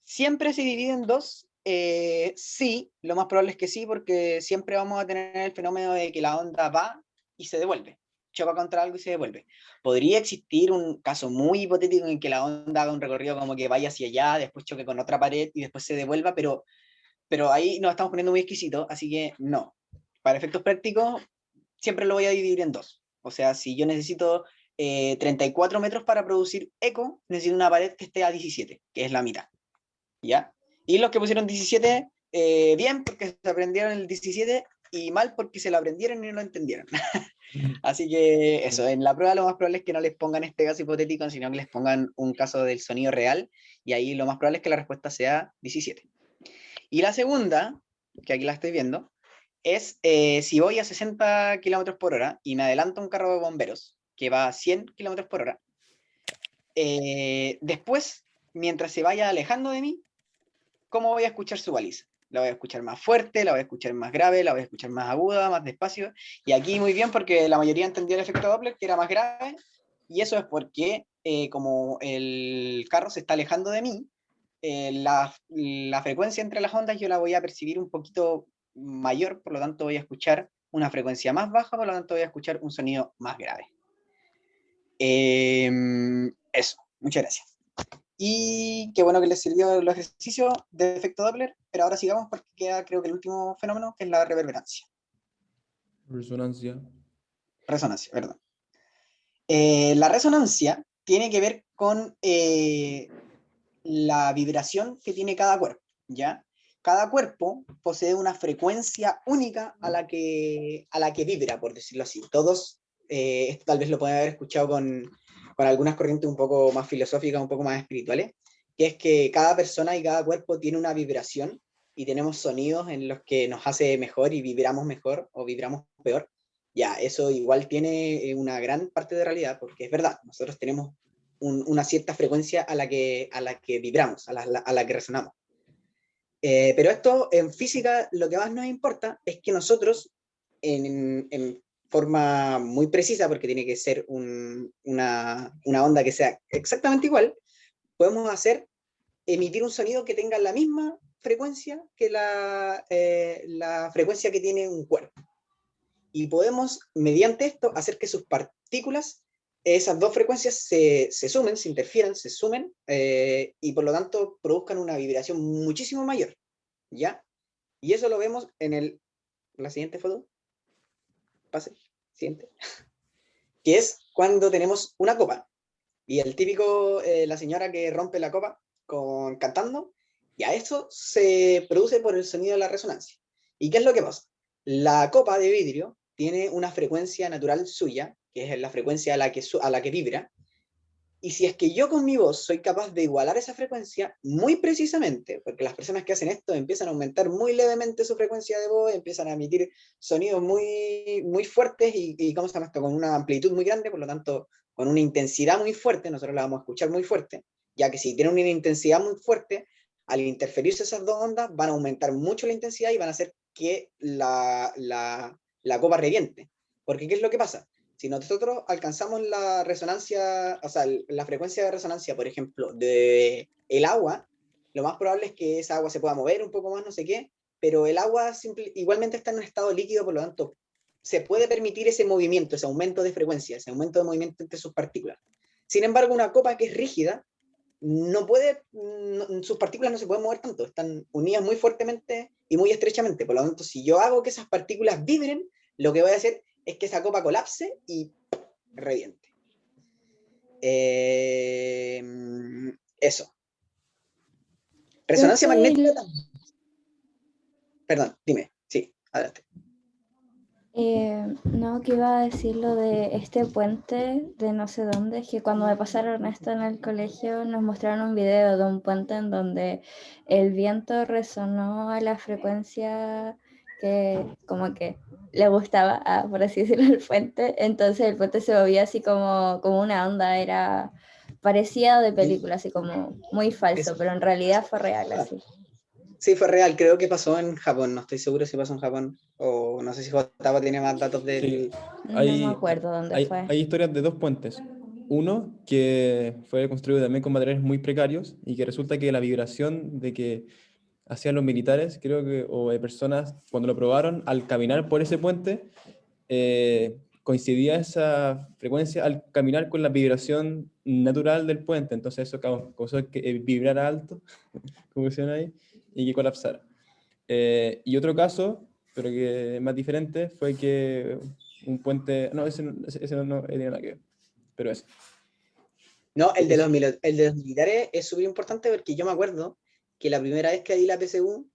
¿Siempre se divide en dos? Sí, lo más probable es que sí, porque siempre vamos a tener el fenómeno de que la onda va y se devuelve. Choca contra algo y se devuelve. Podría existir un caso muy hipotético en que la onda haga un recorrido como que vaya hacia allá, después choque con otra pared y después se devuelva, pero ahí nos estamos poniendo muy exquisitos, así que no. Para efectos prácticos, siempre lo voy a dividir en dos. O sea, si yo necesito 34 metros para producir eco, necesito una pared que esté a 17, que es la mitad. ¿Ya? Y los que pusieron 17, bien, porque se aprendieron el 17, y mal porque se lo aprendieron y no lo entendieron. Así que eso, en la prueba lo más probable es que no les pongan este caso hipotético, sino que les pongan un caso del sonido real, y ahí lo más probable es que la respuesta sea 17. Y la segunda, que aquí la estoy viendo, es si voy a 60 km por hora y me adelanta un carro de bomberos que va a 100 km por hora, después, mientras se vaya alejando de mí, ¿cómo voy a escuchar su baliza? La voy a escuchar más fuerte, la voy a escuchar más grave, la voy a escuchar más aguda, más despacio. Y aquí muy bien porque la mayoría entendía el efecto Doppler, que era más grave, y eso es porque como el carro se está alejando de mí, la frecuencia entre las ondas yo la voy a percibir un poquito mayor, por lo tanto voy a escuchar una frecuencia más baja, por lo tanto voy a escuchar un sonido más grave. Eso, muchas gracias. Y qué bueno que les sirvió los ejercicios de efecto Doppler, pero ahora sigamos porque queda creo que el último fenómeno, que es la reverberancia.
Resonancia.
Resonancia, perdón. La resonancia tiene que ver con la vibración que tiene cada cuerpo, ¿ya? Cada cuerpo posee una frecuencia única a la que vibra, por decirlo así. Todos, esto tal vez lo pueden haber escuchado con algunas corrientes un poco más filosóficas, un poco más espirituales, que es que cada persona y cada cuerpo tiene una vibración y tenemos sonidos en los que nos hace mejor y vibramos mejor o vibramos peor. Ya, eso igual tiene una gran parte de realidad, porque es verdad, nosotros tenemos una cierta frecuencia a la que vibramos, a la que resonamos. Pero esto en física lo que más nos importa es que nosotros, en forma muy precisa, porque tiene que ser una onda que sea exactamente igual, podemos emitir un sonido que tenga la misma frecuencia que la frecuencia que tiene un cuerpo. Y podemos, mediante esto, hacer que sus partículas, esas dos frecuencias se sumen, se interfieran, se sumen, y por lo tanto produzcan una vibración muchísimo mayor, ¿ya? Y eso lo vemos en la siguiente foto. Pase, siguiente. Que es cuando tenemos una copa. Y el típico, la señora que rompe la copa cantando, ya esto se produce por el sonido de la resonancia. ¿Y qué es lo que pasa? La copa de vidrio tiene una frecuencia natural suya, que es la frecuencia a la que vibra, y si es que yo con mi voz soy capaz de igualar esa frecuencia muy precisamente, porque las personas que hacen esto empiezan a aumentar muy levemente su frecuencia de voz, empiezan a emitir sonidos muy, muy fuertes y ¿cómo se llama esto? Con una amplitud muy grande, por lo tanto, con una intensidad muy fuerte, nosotros la vamos a escuchar muy fuerte, ya que si tienen una intensidad muy fuerte, al interferirse esas dos ondas, van a aumentar mucho la intensidad y van a hacer que la copa reviente. Porque ¿qué es lo que pasa? Si nosotros alcanzamos la resonancia, o sea, la frecuencia de resonancia, por ejemplo, de el agua, lo más probable es que esa agua se pueda mover un poco más, no sé qué, pero el agua igualmente está en un estado líquido, por lo tanto, se puede permitir ese movimiento, ese aumento de frecuencia, ese aumento de movimiento entre sus partículas. Sin embargo, una copa que es rígida, sus partículas no se pueden mover tanto, están unidas muy fuertemente y muy estrechamente, por lo tanto, si yo hago que esas partículas vibren, lo que voy a hacer es que esa copa colapse y reviente. Eso. Resonancia magnética también. Perdón, dime. Sí, adelante.
No, que iba a decir lo de este puente de no sé dónde, es que cuando me pasaron esto en el colegio nos mostraron un video de un puente en donde el viento resonó a la frecuencia que como que le gustaba, por así decirlo, al puente, entonces el puente se movía así como una onda, parecía de película, así como muy falso, pero en realidad fue real, así.
Sí, fue real, creo que pasó en Japón, no estoy seguro si pasó en Japón, o no sé si Jotava tiene más datos del...
Sí,
No me acuerdo dónde fue.
Hay historias de dos puentes. Uno que fue construido también con materiales muy precarios y que resulta que la vibración de que hacían los militares, creo que, o de personas, cuando lo probaron, al caminar por ese puente, coincidía esa frecuencia al caminar con la vibración natural del puente. Entonces eso causó que vibrara alto, como decían ahí, y que colapsara. Y otro caso, pero que es más diferente, fue que un puente... No, ese no tiene nada que ver, pero ese.
No, el de los militares es súper importante porque yo me acuerdo que la primera vez que di la PSU,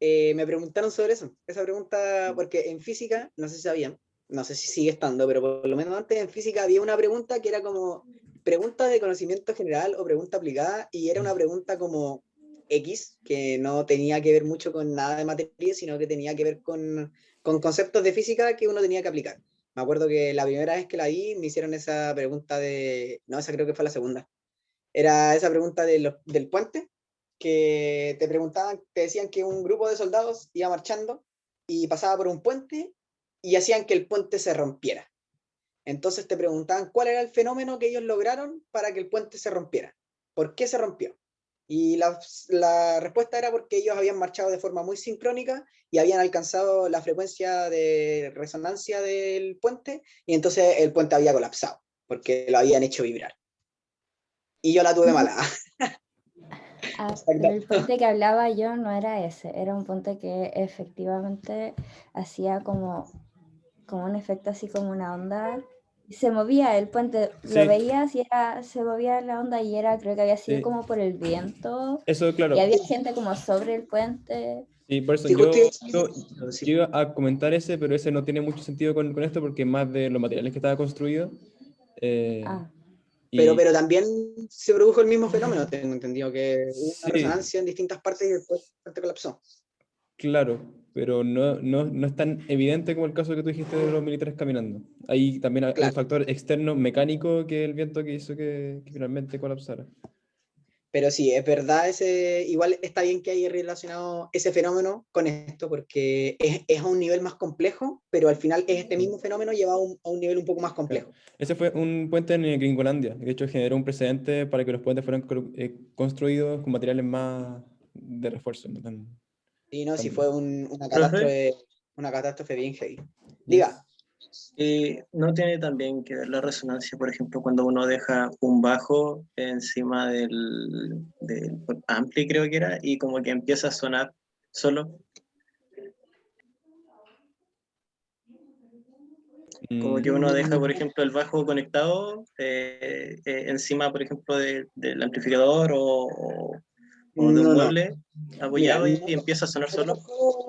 me preguntaron sobre eso. Esa pregunta, porque en física, no sé si sabían, no sé si sigue estando, pero por lo menos antes en física había una pregunta que era como pregunta de conocimiento general o pregunta aplicada, y era una pregunta como X, que no tenía que ver mucho con nada de materia, sino que tenía que ver con conceptos de física que uno tenía que aplicar. Me acuerdo que la primera vez que la vi, me hicieron esa pregunta de, no, esa creo que fue la segunda. Era esa pregunta del puente, que te preguntaban, te decían que un grupo de soldados iba marchando y pasaba por un puente y hacían que el puente se rompiera. Entonces te preguntaban cuál era el fenómeno que ellos lograron para que el puente se rompiera. ¿Por qué se rompió? Y la respuesta era porque ellos habían marchado de forma muy sincrónica y habían alcanzado la frecuencia de resonancia del puente, y entonces el puente había colapsado porque lo habían hecho vibrar. Y yo la tuve mala.
Ah, pero el puente que hablaba yo no era ese, era un puente que efectivamente hacía como un efecto así como una onda. Se movía el puente,
Sí.
lo veías y se movía la onda y creo que había sido
Sí.
como por el viento.
Eso, claro.
Y había gente como sobre el puente.
Sí, por eso
Sí,
yo
sí.
iba a comentar ese, pero ese no tiene mucho sentido con esto porque es más de los materiales que estaba construido.
Pero también se produjo el mismo fenómeno, tengo entendido, que hubo una
Sí,
resonancia en distintas partes y después colapsó.
claro, pero no es tan evidente como el caso que tú dijiste de los militares caminando. Ahí también hay un
Claro.
factor externo mecánico que es el viento que hizo que finalmente colapsara.
Pero sí, es verdad, igual está bien que haya relacionado ese fenómeno con esto, porque es a un nivel más complejo, pero al final es este mismo fenómeno llevado a un nivel un poco más complejo.
Claro. Ese fue un puente en Gringolandia. De hecho, generó un precedente para que los puentes fueran construidos con materiales más de refuerzo. No tan,
Y no, si
tan-
fue una catástrofe bien heavy. Diga.
¿No tiene también que ver la resonancia, por ejemplo, cuando uno deja un bajo encima del ampli, creo que era, y como que empieza a sonar solo? Como que uno deja, por ejemplo, el bajo conectado encima, por ejemplo, del amplificador o de un
No.
mueble apoyado.
Mira,
y empieza a sonar solo.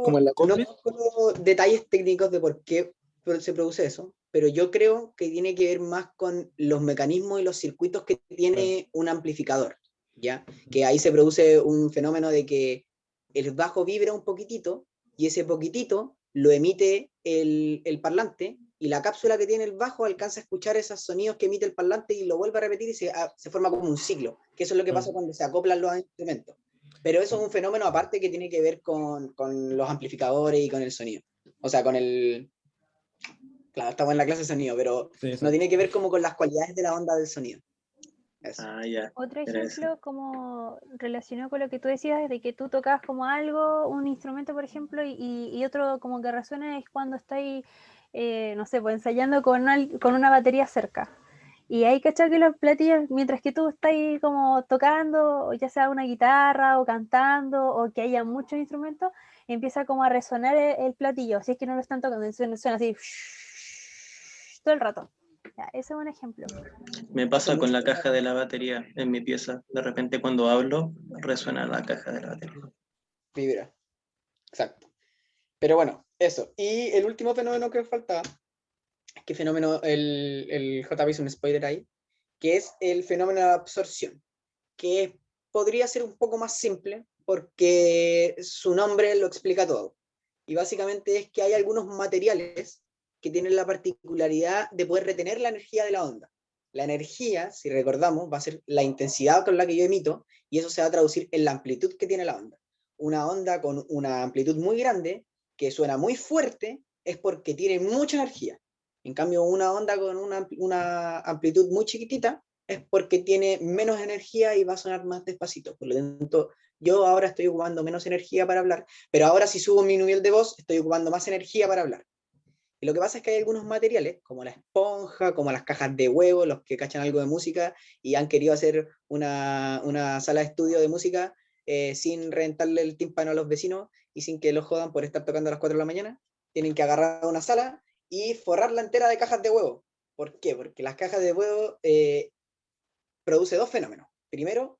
Como en la
No
copia.
conozco detalles técnicos de por qué se produce eso, pero yo creo que tiene que ver más con los mecanismos y los circuitos que tiene un amplificador, ¿ya? Que ahí se produce un fenómeno de que el bajo vibra un poquitito y ese poquitito lo emite el parlante, y la cápsula que tiene el bajo alcanza a escuchar esos sonidos que emite el parlante y lo vuelve a repetir y se forma como un ciclo, que eso es lo que pasa cuando se acoplan los instrumentos. Pero eso es un fenómeno aparte que tiene que ver con los amplificadores y con el sonido. O sea, con el... Claro, estamos en la clase de sonido, pero
Sí,
no tiene que ver como con las cualidades de la onda del sonido. Eso.
Ya.
Otro
Era
ejemplo como relacionado con lo que tú decías, de que tú tocas como algo, un instrumento, por ejemplo, y otro como que resuena es cuando estáis, no sé, pues ensayando con una batería cerca. Y hay que echar que los platillos, mientras que tú estás como tocando, ya sea una guitarra o cantando, o que haya muchos instrumentos, empieza como a resonar el platillo, si es que no lo están tocando, suena así todo el rato. Ya, ese es un ejemplo.
Me pasa con la caja de la batería en mi pieza. De repente cuando hablo, resuena la caja de la batería.
Vibra. Exacto. Pero bueno, eso. Y el último fenómeno que faltaba, que fenómeno el JP hizo un spoiler ahí, que es el fenómeno de absorción, que podría ser un poco más simple porque su nombre lo explica todo. Y básicamente es que hay algunos materiales que tienen la particularidad de poder retener la energía de la onda. La energía, si recordamos, va a ser la intensidad con la que yo emito, y eso se va a traducir en la amplitud que tiene la onda. Una onda con una amplitud muy grande, que suena muy fuerte, es porque tiene mucha energía. En cambio, una onda con una amplitud muy chiquitita es porque tiene menos energía y va a sonar más despacito. Por lo tanto, yo ahora estoy ocupando menos energía para hablar, pero ahora si subo mi nivel de voz, estoy ocupando más energía para hablar. Y lo que pasa es que hay algunos materiales, como la esponja, como las cajas de huevo, los que cachan algo de música y han querido hacer una sala de estudio de música sin rentarle el tímpano a los vecinos y sin que los jodan por estar tocando a las 4 de la mañana, tienen que agarrar una sala y forrarla entera de cajas de huevo. ¿Por qué? Porque las cajas de huevo produce dos fenómenos. Primero,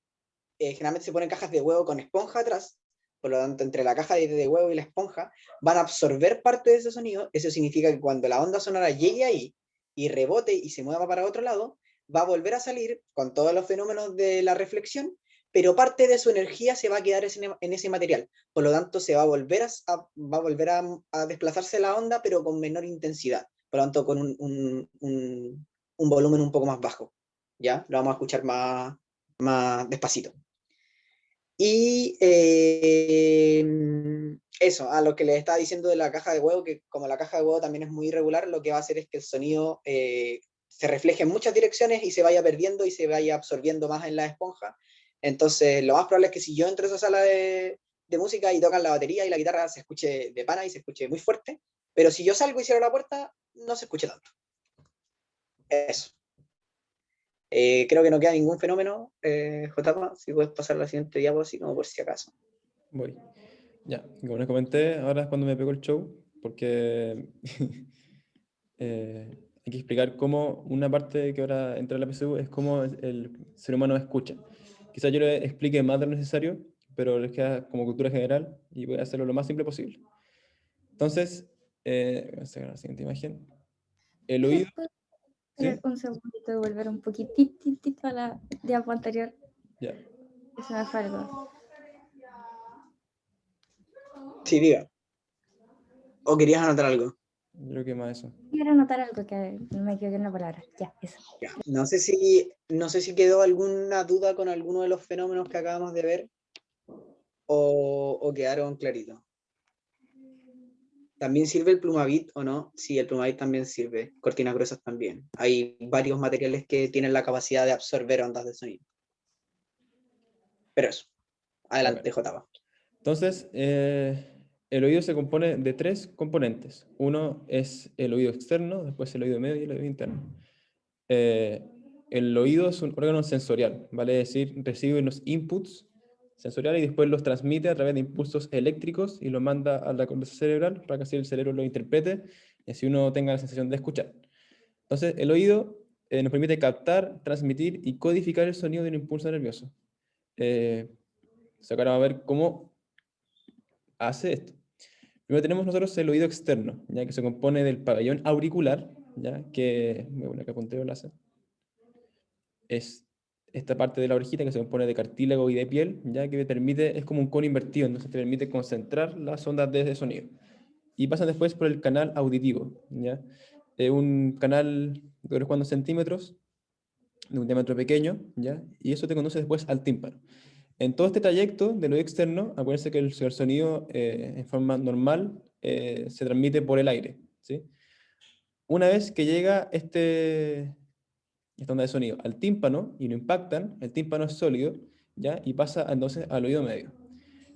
generalmente se ponen cajas de huevo con esponja atrás por lo tanto, entre la caja de huevo y la esponja, van a absorber parte de ese sonido. Eso significa que cuando la onda sonora llegue ahí y rebote y se mueva para otro lado, va a volver a salir con todos los fenómenos de la reflexión, pero parte de su energía se va a quedar en ese material. Por lo tanto, se va a volver a desplazarse la onda, pero con menor intensidad. Por lo tanto, con un volumen un poco más bajo. ¿Ya? Lo vamos a escuchar más despacito. Y eso, a lo que les estaba diciendo de la caja de huevo, que como la caja de huevo también es muy irregular, lo que va a hacer es que el sonido se refleje en muchas direcciones y se vaya perdiendo y se vaya absorbiendo más en la esponja. Entonces, lo más probable es que si yo entro a esa sala de música y tocan la batería y la guitarra, se escuche de pana y se escuche muy fuerte, pero si yo salgo y cierro la puerta, no se escuche tanto. Eso. Creo que no queda ningún fenómeno. JP, si puedes pasar la siguiente diapositiva, así como por si acaso.
Voy. Ya, como les comenté, ahora es cuando me pegó el show, porque hay que explicar cómo una parte que ahora entra en la PSU es cómo el ser humano escucha. Quizás yo les explique más de lo necesario, pero les queda como cultura general y voy a hacerlo lo más simple posible. Entonces, voy a sacar la siguiente imagen. El oído... ¿Sí?
Un segundito de volver un poquitito a la diapo anterior.
Ya.
Eso me fue algo.
Sí, diga. ¿O querías anotar algo?
Yo creo que más eso.
Quiero anotar algo que me equivoqué en la palabra. Ya, eso.
Ya. No sé si quedó alguna duda con alguno de los fenómenos que acabamos de ver o quedaron claritos. ¿También sirve el Plumavit o no? Sí, el Plumavit también sirve. Cortinas gruesas también. Hay varios materiales que tienen la capacidad de absorber ondas de sonido. Pero eso. Adelante, Jotava.
Entonces, el oído se compone de 3 componentes. Uno es el oído externo, después el oído medio y el oído interno. El oído es un órgano sensorial, vale decir, recibe los inputs sensoriales y después los transmite a través de impulsos eléctricos y los manda a la corteza cerebral para que así el cerebro lo interprete y así uno tenga la sensación de escuchar. Entonces, el oído nos permite captar, transmitir y codificar el sonido de un impulso nervioso. Ahora vamos a ver cómo hace esto. Primero tenemos nosotros el oído externo, ya que se compone del pabellón auricular, ya que, bueno, acá apunté el láser, es esta parte de la orejita que se compone de cartílago y de piel, ya que permite, es como un cono invertido, entonces te permite concentrar las ondas de ese sonido. Y pasan después por el canal auditivo, ¿ya? Un canal de unos cuantos centímetros, de un diámetro pequeño, ¿ya? Y eso te conduce después al tímpano. En todo este trayecto del oído externo, acuérdense que el sonido en forma normal se transmite por el aire, ¿sí? Una vez que llega esta onda de sonido al tímpano y lo impactan, el tímpano es sólido, ¿ya? Y pasa entonces al oído medio.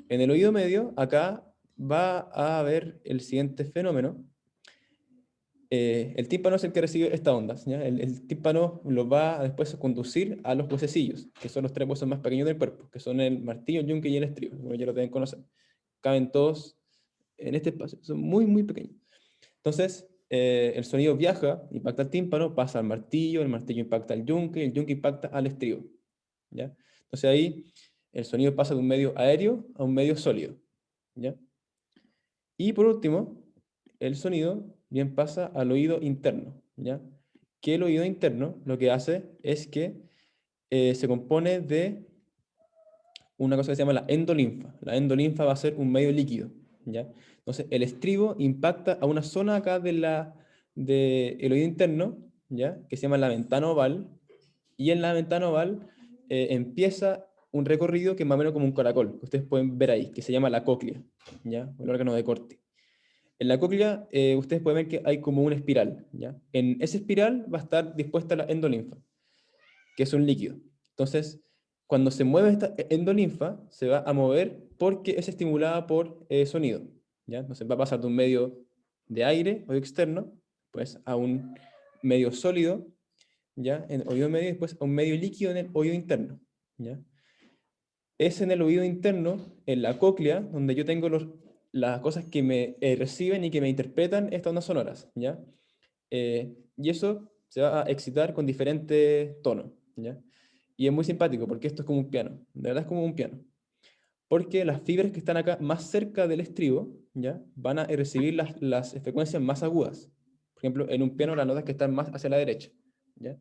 En el oído medio, acá va a haber el siguiente fenómeno. El tímpano es el que recibe estas ondas, ¿ya? El tímpano lo va a después conducir a los huesecillos, que son los 3 huesos más pequeños del cuerpo, que son el martillo, el yunque y el estribo. Bueno, ya lo deben conocer. Caben todos en este espacio, son muy, muy pequeños. Entonces, el sonido viaja, impacta el tímpano, pasa al martillo, el martillo impacta al yunque, el yunque impacta al estribo, ¿ya? Entonces ahí el sonido pasa de un medio aéreo a un medio sólido, ¿ya? Y por último, el sonido bien pasa al oído interno, ¿ya? Que el oído interno lo que hace es que se compone de una cosa que se llama la endolinfa. La endolinfa va a ser un medio líquido, ¿ya? Entonces, el estribo impacta a una zona acá del oído interno, ¿ya? Que se llama la ventana oval, y en la ventana oval empieza un recorrido que es más o menos como un caracol, que ustedes pueden ver ahí, que se llama la cóclea, ¿ya? El órgano de corte. En la cóclea, ustedes pueden ver que hay como una espiral, ¿ya? En esa espiral va a estar dispuesta la endolinfa, que es un líquido. Entonces, cuando se mueve esta endolinfa, se va a mover porque es estimulada por sonido, ¿ya? Entonces va a pasar de un medio de aire o externo, pues a un medio sólido, ¿ya? En el oído medio, y después a un medio líquido en el oído interno, ¿ya? Es en el oído interno, en la cóclea, donde yo tengo las cosas que me reciben y que me interpretan estas ondas sonoras, ¿ya? Y eso se va a excitar con diferentes tonos, ¿ya? Y es muy simpático porque esto es como un piano, de verdad es como un piano. porque las fibras que están acá más cerca del estribo, ¿ya? Van a recibir las frecuencias más agudas. Por ejemplo, en un piano las notas que están más hacia la derecha, ¿ya?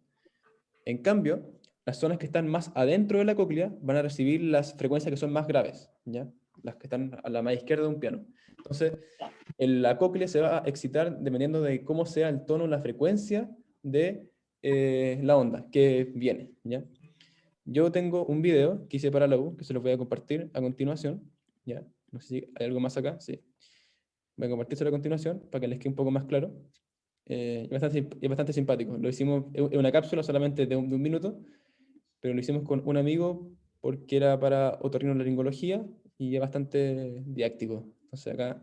En cambio, las zonas que están más adentro de la cóclea van a recibir las frecuencias que son más graves, ¿ya? Las que están a la más izquierda de un piano. Entonces, la cóclea se va a excitar dependiendo de cómo sea el tono, la frecuencia de la onda que viene, ¿ya? Yo tengo un video que hice para la U, que se lo voy a compartir a continuación, ¿ya? No sé si hay algo más acá, sí. Voy a compartírselo a continuación para que les quede un poco más claro. Es bastante simpático. Lo hicimos en una cápsula solamente de un minuto, pero lo hicimos con un amigo porque era para otorrinolaringología y es bastante didáctico. Entonces acá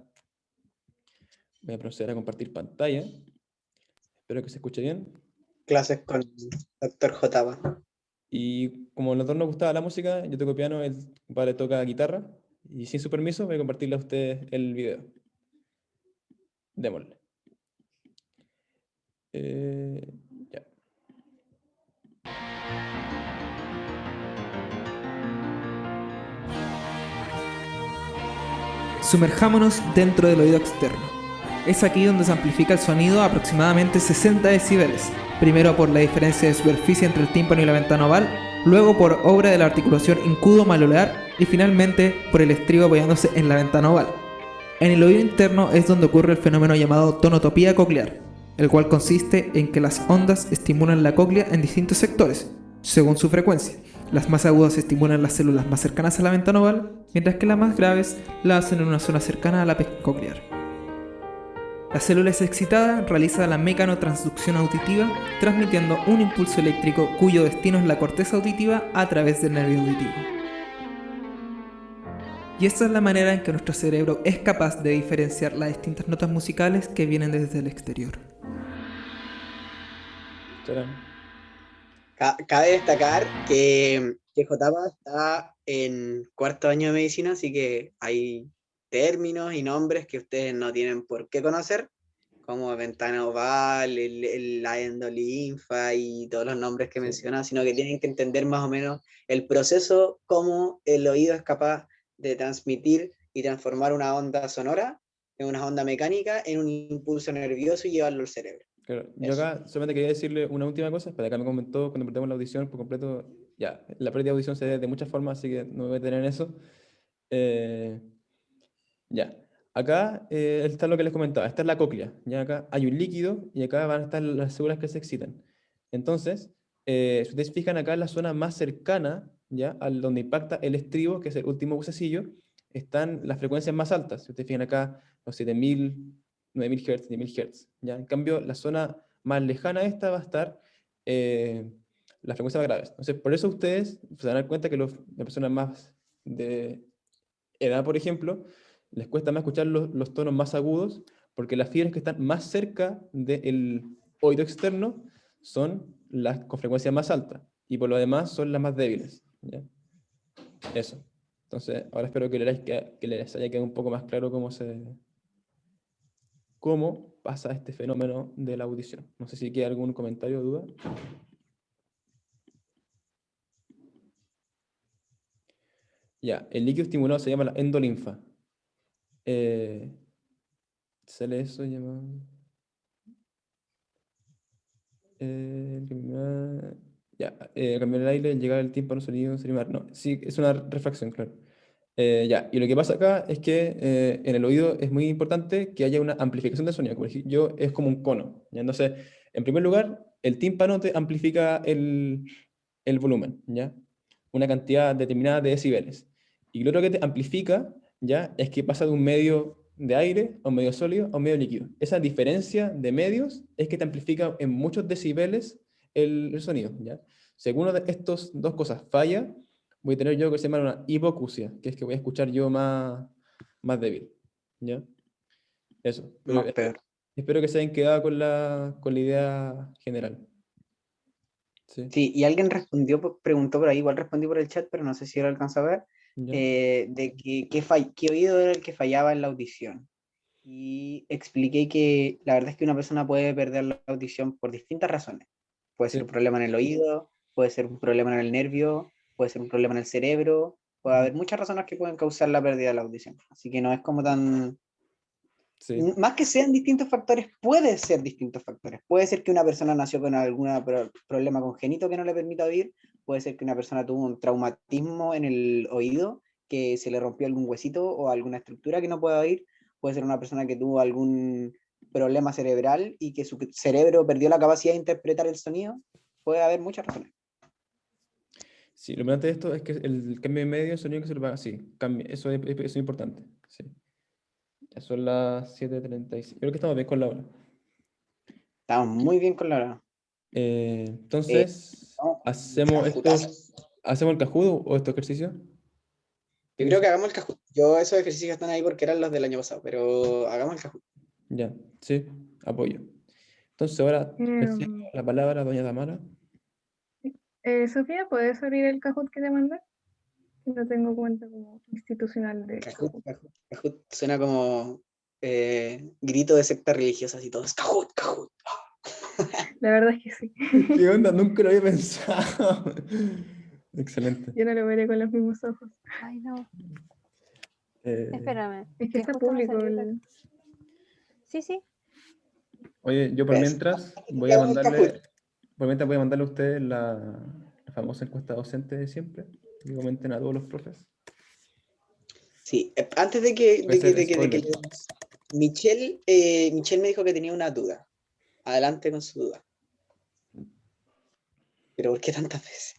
voy a proceder a compartir pantalla. Espero que se escuche bien.
Clases con Dr. J.
Y como a los dos nos gustaba la música, yo toco piano, el padre toca guitarra, y sin su permiso voy a compartirle a ustedes el video. Démosle. Ya.
Sumerjámonos dentro del oído externo. Es aquí donde se amplifica el sonido a aproximadamente 60 decibeles, primero por la diferencia de superficie entre el tímpano y la ventana oval, luego por obra de la articulación incudo-malleolar y finalmente por el estribo apoyándose en la ventana oval. En el oído interno es donde ocurre el fenómeno llamado tonotopía coclear, el cual consiste en que las ondas estimulan la cóclea en distintos sectores, según su frecuencia. Las más agudas estimulan las células más cercanas a la ventana oval, mientras que las más graves la hacen en una zona cercana a la peja coclear. La célula es excitada, realiza la mecanotransducción auditiva, transmitiendo un impulso eléctrico cuyo destino es la corteza auditiva a través del nervio auditivo. Y esta es la manera en que nuestro cerebro es capaz de diferenciar las distintas notas musicales que vienen desde el exterior.
Cabe destacar que Jotapa está en cuarto año de medicina, así que hay términos y nombres que ustedes no tienen por qué conocer, como ventana oval, la endolinfa y todos los nombres que menciona, sino que tienen que entender más o menos el proceso, cómo el oído es capaz de transmitir y transformar una onda sonora en una onda mecánica en un impulso nervioso y llevarlo al cerebro.
Claro. Yo acá solamente quería decirle una última cosa, para acá me comentó cuando perdemos la audición por completo, ya, la pérdida de audición se da de muchas formas, así que no me voy a detener en eso. Ya, acá está lo que les comentaba, esta es la cóclea, ya acá hay un líquido y acá van a estar las células que se excitan. Entonces, si ustedes fijan acá en la zona más cercana, ya, al donde impacta el estribo, que es el último bucecillo, están las frecuencias más altas. Si ustedes fijan acá, los 7000, 9000 Hz, 10000 Hz. ¿Ya? En cambio, la zona más lejana a esta va a estar las frecuencias más graves. Entonces, por eso ustedes se van a dar cuenta que las personas más de edad, por ejemplo, les cuesta más escuchar los tonos más agudos, porque las fibras que están más cerca del oído externo son las con frecuencia más alta, y por lo demás son las más débiles. ¿Ya? Eso. Entonces, ahora espero que les haya quedado un poco más claro cómo pasa este fenómeno de la audición. No sé si queda algún comentario o duda. Ya, el líquido estimulado se llama la endolinfa. Sale eso llamado... cambiar el aire, llegar al tímpano, sonido, no, sí, es una refracción, claro. Ya, y lo que pasa acá es que en el oído es muy importante que haya una amplificación del sonido. Como dije, es como un cono. ¿Ya? Entonces, en primer lugar, el tímpano te amplifica el volumen, ¿ya? Una cantidad determinada de decibeles. Y lo otro que te amplifica, ¿ya? Es que pasa de un medio de aire a un medio sólido a un medio líquido. Esa diferencia de medios es que te amplifica en muchos decibeles el sonido, ¿ya? Si alguna de estas dos cosas falla, voy a tener yo que se llama una hipoacusia, que es que voy a escuchar yo más débil, ¿ya? Eso. Pero, espero que se hayan quedado con la idea general.
Sí, y alguien preguntó por ahí, igual respondí por el chat, pero no sé si lo alcanza a ver, de qué oído era el que fallaba en la audición. Y expliqué que la verdad es que una persona puede perder la audición por distintas razones. Puede ser un problema en el oído, puede ser un problema en el nervio, puede ser un problema en el cerebro, Puede haber muchas razones que pueden causar la pérdida de la audición. Así que no es como tan...
Sí.
Más que sean distintos factores, puede ser distintos factores. Puede ser que una persona nació con algún problema congénito que no le permita oír. Puede ser que una persona tuvo un traumatismo en el oído, que se le rompió algún huesito o alguna estructura que no pueda oír. Puede ser una persona que tuvo algún problema cerebral y que su cerebro perdió la capacidad de interpretar el sonido. Puede haber muchas razones.
Sí, lo importante de esto es que el cambio de medio, el sonido que se lo va, sí, cambia, eso es importante. Sí. Ya son las 7:36. Creo que estamos bien con la hora.
Estamos muy bien con la hora.
Entonces,
No,
¿hacemos el Kahoot o este ejercicio?
Yo creo que hagamos el Kahoot. Yo esos ejercicios están ahí porque eran los del año pasado, pero hagamos el Kahoot.
Ya, sí, apoyo. Entonces ahora le cedo la palabra a doña Tamara.
Sofía, ¿puedes abrir el Kahoot que te mandé? No tengo cuenta como institucional de
Kahoot. Kahoot suena como grito de secta religiosa, así todos. Kahoot, Kahoot.
La verdad es que sí.
¿Qué onda? Nunca lo había pensado. Excelente.
Yo no lo veré con los mismos ojos.
Ay, no.
Espérame.
Es que está
justo me
público.
salió Sí.
Oye, yo por
¿Ves?
mientras voy a mandarle a ustedes la famosa encuesta docente de siempre, que comenten a todos los profes.
Sí, antes de que Michelle me dijo que tenía una duda. Adelante con su duda. ¿Pero por qué tantas veces?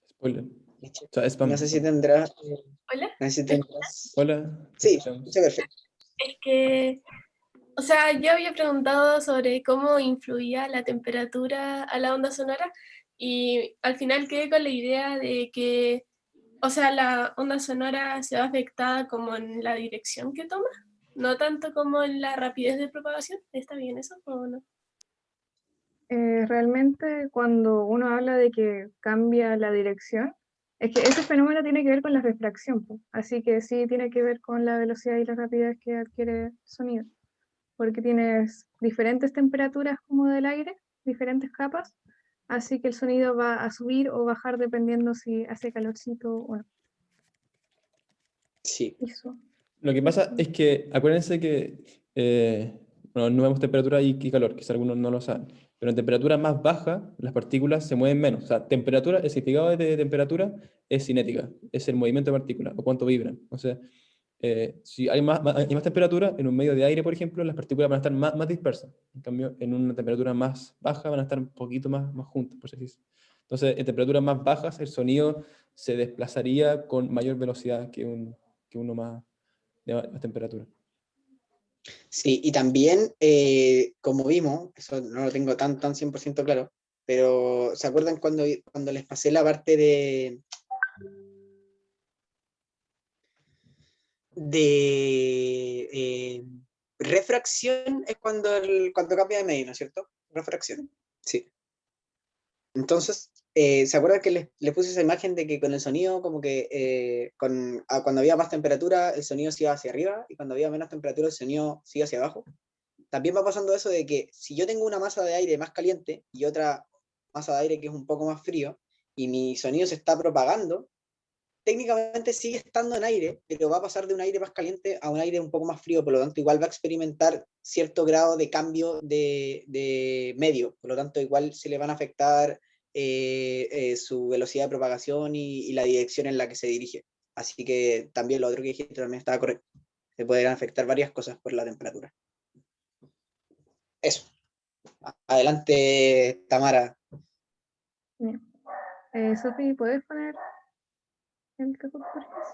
Spoiler.
Michelle,
O sea, spam.
no sé si tendrás...
Hola.
No sé si tendrás...
Hola.
Sí, perfecto.
Es que, o sea, yo había preguntado sobre cómo influía la temperatura a la onda sonora y al final quedé con la idea de que, o sea, la onda sonora se ve afectada como en la dirección que toma, no tanto como en la rapidez de propagación. ¿Está bien eso o no?
Realmente cuando uno habla de que cambia la dirección, es que ese fenómeno tiene que ver con la refracción, po. Así que sí tiene que ver con la velocidad y la rapidez que adquiere el sonido, porque tienes diferentes temperaturas como del aire, diferentes capas, así que el sonido va a subir o bajar dependiendo si hace calorcito o no.
Sí.
Eso.
Lo que pasa es que, acuérdense que no vemos temperatura y calor, quizás algunos no lo saben, pero en temperatura más baja las partículas se mueven menos. O sea, temperatura, el significado de temperatura es cinética, es el movimiento de partículas o cuánto vibran. O sea, si hay más temperatura, en un medio de aire, por ejemplo, las partículas van a estar más dispersas. En cambio, en una temperatura más baja van a estar un poquito más juntas, por así decirlo. Entonces, en temperaturas más bajas, el sonido se desplazaría con mayor velocidad que uno más de más temperatura.
Sí, y también, como vimos, eso no lo tengo tan 100% claro, pero ¿se acuerdan cuando les pasé la parte de refracción? Es cuando cambia de medio, ¿no es cierto? Refracción. Sí. Entonces, ¿se acuerdan que les puse esa imagen de que con el sonido, como que cuando había más temperatura, el sonido se iba hacia arriba, y cuando había menos temperatura, el sonido se iba hacia abajo? También va pasando eso de que si yo tengo una masa de aire más caliente y otra masa de aire que es un poco más frío, y mi sonido se está propagando, técnicamente sigue estando en aire, pero va a pasar de un aire más caliente a un aire un poco más frío, por lo tanto igual va a experimentar cierto grado de cambio de medio, por lo tanto igual se le van a afectar su velocidad de propagación y la dirección en la que se dirige. Así que también lo otro que dijiste también estaba correcto. Se pueden afectar varias cosas por la temperatura. Eso. Adelante, Tamara.
Sofi, ¿puedes poner el Kahoot, por favor?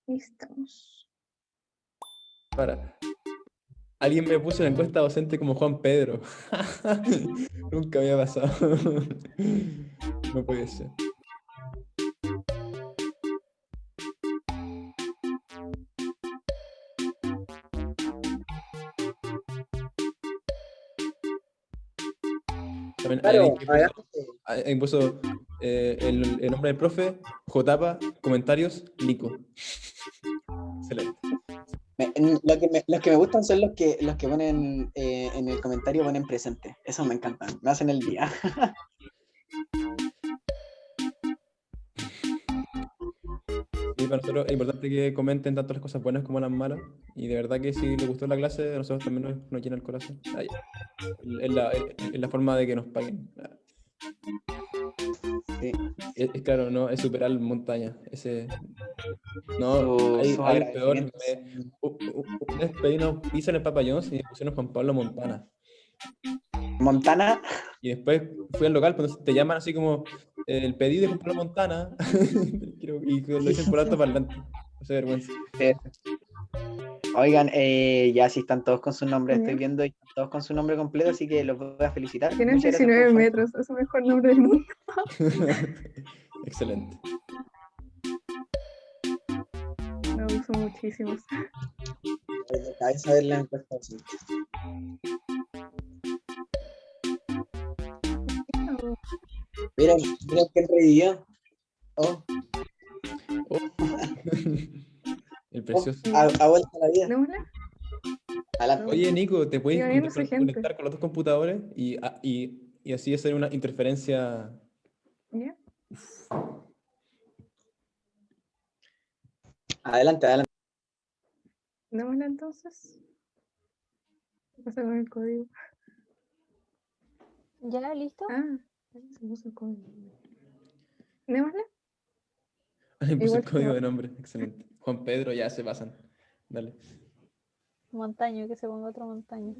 Estamos.
Alguien me puso en la encuesta docente como Juan Pedro. Nunca había pasado. No puede ser. También
Claro,
alguien puso el nombre del profe, Jotapa, comentarios, Nico. Excelente.
Los que me gustan son los que ponen en el comentario, ponen presente. Esos me encantan, me hacen el día.
Sí, para nosotros es importante que comenten tanto las cosas buenas como las malas. Y de verdad que si les gustó la clase, a nosotros también nos llena el corazón. Ay, es la forma de que nos paguen.
Sí.
Es claro, no, es superar montaña. No,
Sus
hay peor.
agradecimientos.
Una vez pedí unos pizzas en el Papa John's y me pusieron Juan Pablo Montana.
Montana.
Y después fui al local, cuando te llaman así como el pedido de Juan Pablo Montana. Y lo dicen por alto parlante. No sé, vergüenza.
Oigan, ya sí están todos con su nombre, estoy
Genial.
viendo y están todos con su nombre completo, así que los voy a felicitar.
Tienes
Muchas gracias
19
por
metros, es el mejor nombre del mundo.
Excelente.
Lo uso muchísimos.
cabeza ver la encuesta. Sí. Mira quién revivió. Oh.
El precioso.
Ha vuelto a la vida.
¿Démosla?
Adelante.
Oye, Nico, ¿te puedes
Sigue viéndose
conectar con los dos computadores y así hacer una interferencia?
¿Ya?
Adelante.
¿Démosla entonces? ¿Qué pasa con el código?
¿Ya listo?
Ah, se puso el código. ¿Démosla?
Le puse
Igual
el código
que-
de nombre. Excelente. Juan Pedro, ya se pasan. Dale.
Montaño, que se ponga otro montaño.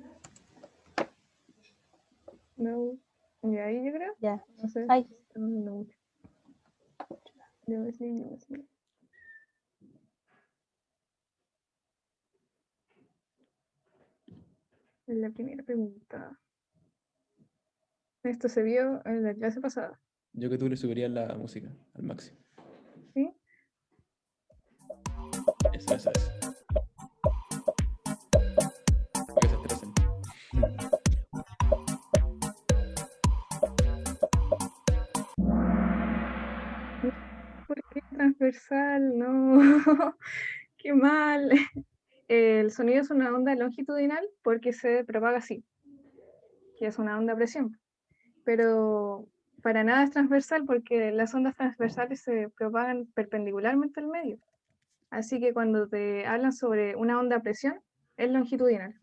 No. ¿Y ahí yo creo?
Ya.
No sé.
Ay.
No. Debe ser. La primera pregunta. Esto se vio en la clase pasada,
Yo que tú le subiría la música al máximo.
¿sí?
Eso. Para que se estresen.
¿Por qué transversal? No, qué mal. El sonido es una onda longitudinal porque se propaga así, que es una onda a presión. Pero para nada es transversal porque las ondas transversales se propagan perpendicularmente al medio. Así que cuando te hablan sobre una onda a presión, es longitudinal.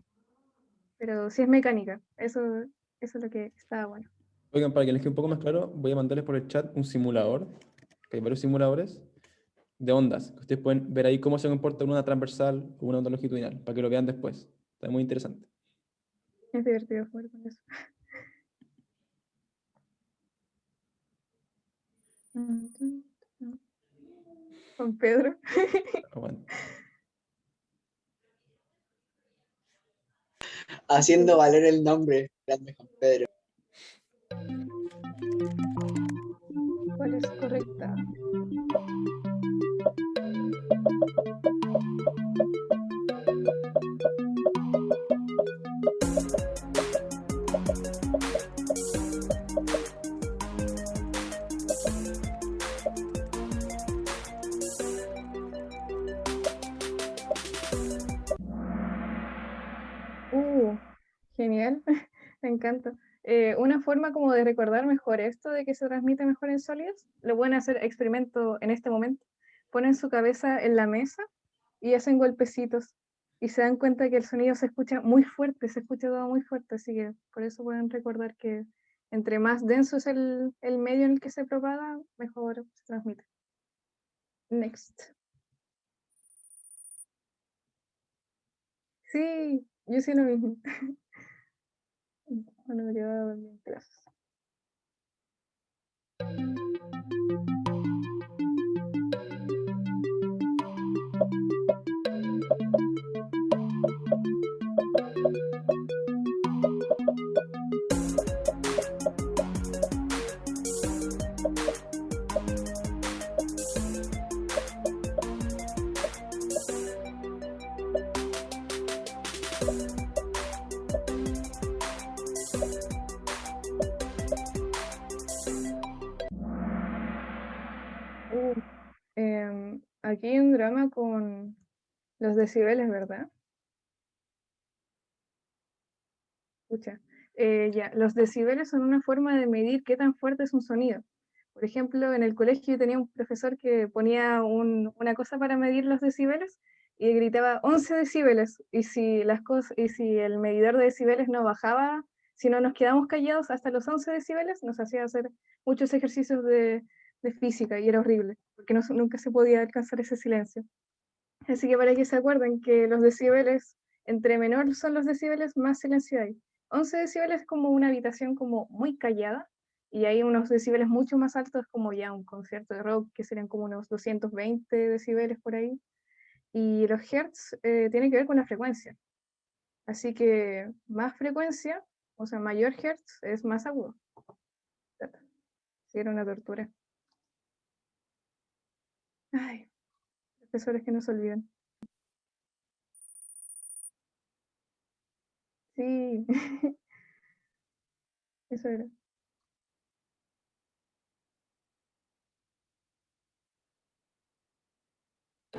Pero sí es mecánica. Eso es lo que está bueno.
Oigan, para que les quede un poco más claro, voy a mandarles por el chat un simulador, que hay varios simuladores de ondas, que ustedes pueden ver ahí cómo se comporta una transversal o una onda longitudinal, para que lo vean después. Está muy interesante.
Es divertido jugar con eso. Juan Pedro.
Aguanta.
Haciendo valer el nombre. Grande Juan Pedro.
¿Cuál es correcta? Genial, me encanta. Una forma como de recordar mejor esto de que se transmite mejor en sólidos, lo pueden hacer experimento en este momento. Ponen su cabeza en la mesa y hacen golpecitos y se dan cuenta que el sonido se escucha muy fuerte, se escucha todo muy fuerte, así que por eso pueden recordar que entre más denso es el medio en el que se propaga, mejor se transmite. Next. Sí, yo sí lo mismo. Cuando me quedaba dormir en clases. Aquí hay un drama con Los decibeles, ¿verdad? Escucha. Ya, los decibeles son una forma de medir qué tan fuerte es un sonido. Por ejemplo, en el colegio yo tenía un profesor que ponía una cosa para medir los decibeles y gritaba 11 decibeles. Y si el medidor de decibeles no bajaba, si no nos quedamos callados hasta los 11 decibeles, nos hacía hacer muchos ejercicios de física y era horrible, porque nunca se podía alcanzar ese silencio. Así que para que se acuerden que los decibeles, entre menor son los decibeles, más silencio hay. 11 decibeles es como una habitación como muy callada, y hay unos decibeles mucho más altos como ya un concierto de rock, que serían como unos 220 decibeles por ahí. Y los hertz tienen que ver con la frecuencia. Así que más frecuencia, o sea, mayor hertz es más agudo. Sí, era una tortura. Ay, profesores que no se olviden. Sí, eso era.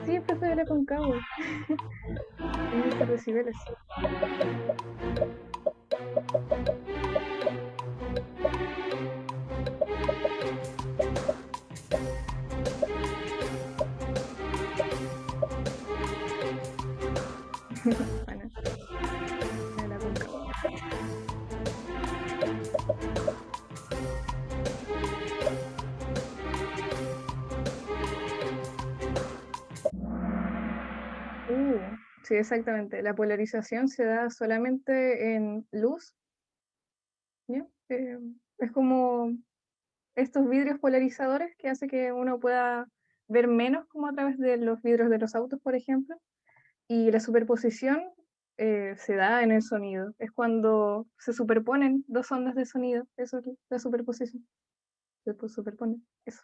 Sí, el profe era Concagua. Tenía muchos decibeles. Bueno, era la Concagua. Sí, exactamente. La polarización se da solamente en luz, ¿ya? Es como estos vidrios polarizadores que hace que uno pueda ver menos como a través de los vidrios de los autos, por ejemplo. Y la superposición se da en el sonido. Es cuando se superponen dos ondas de sonido. Eso es la superposición. Se superponen. Eso.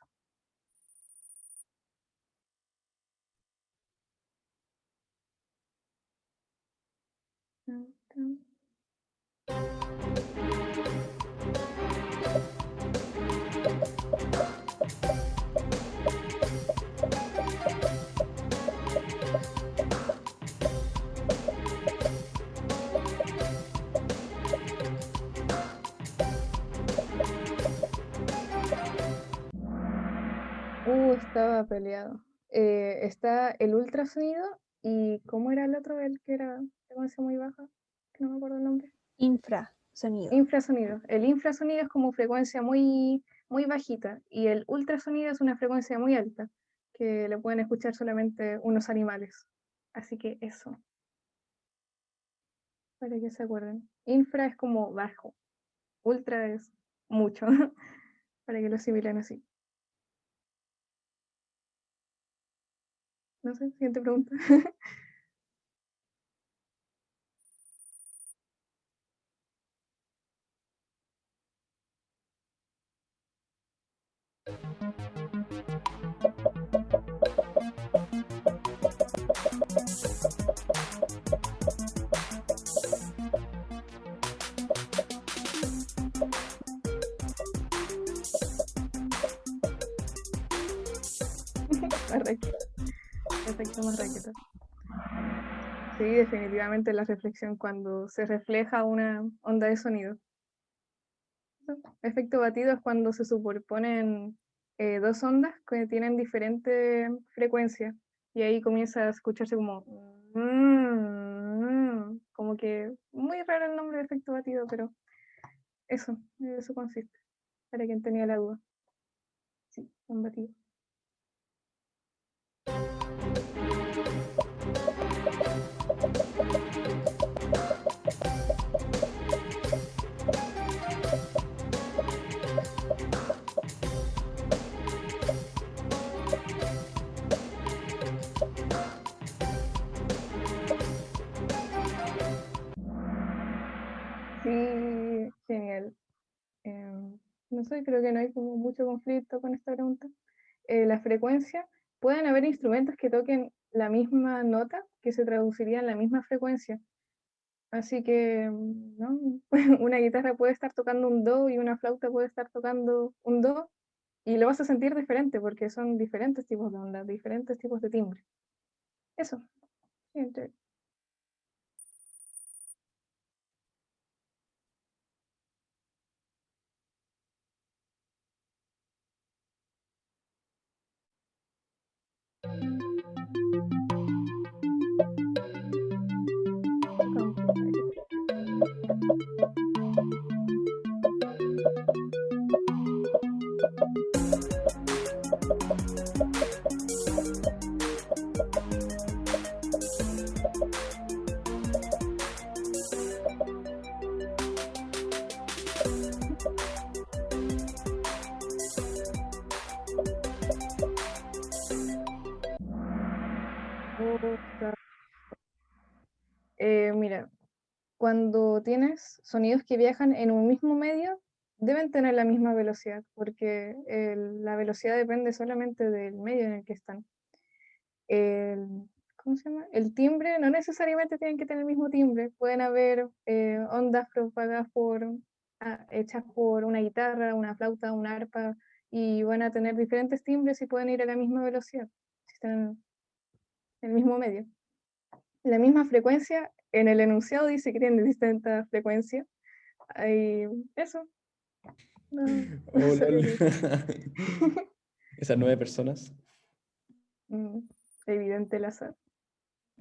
Estaba peleado. Está el ultrasonido y ¿cómo era el otro? El que era frecuencia muy baja, que no me acuerdo el nombre.
Infrasonido.
Infrasonido. El infrasonido es como frecuencia muy, muy bajita y el ultrasonido es una frecuencia muy alta, que lo pueden escuchar solamente unos animales. Así que eso, para que se acuerden. Infra es como bajo, ultra es mucho, para que lo asimilen así. No sé, siguiente pregunta. Más raqueta. Efecto más raqueta. Sí, definitivamente la reflexión cuando se refleja una onda de sonido. Efecto batido es cuando se superponen dos ondas que tienen diferente frecuencia y ahí comienza a escucharse como como que muy raro el nombre de efecto batido, pero eso consiste, para quien tenía la duda. Sí, un batido. Sí, genial. No sé, creo que no hay como mucho conflicto con esta pregunta. La frecuencia, pueden haber instrumentos que toquen la misma nota que se traduciría en la misma frecuencia. Así que, ¿no? Una guitarra puede estar tocando un do y una flauta puede estar tocando un do y lo vas a sentir diferente porque son diferentes tipos de ondas, diferentes tipos de timbre. Eso. Siguiente. Mira, cuando tienes sonidos que viajan en un mismo medio, deben tener la misma velocidad, porque la velocidad depende solamente del medio en el que están. ¿Cómo se llama? El timbre no necesariamente tienen que tener el mismo timbre, pueden haber ondas propagadas hechas por una guitarra, una flauta, una arpa, y van a tener diferentes timbres y pueden ir a la misma velocidad, si están en el mismo medio. La misma frecuencia, en el enunciado dice que tienen distintas frecuencias. Eso. No,
Oh,
sabía
lol.
que-
Esas 9 personas.
Evidente el azar.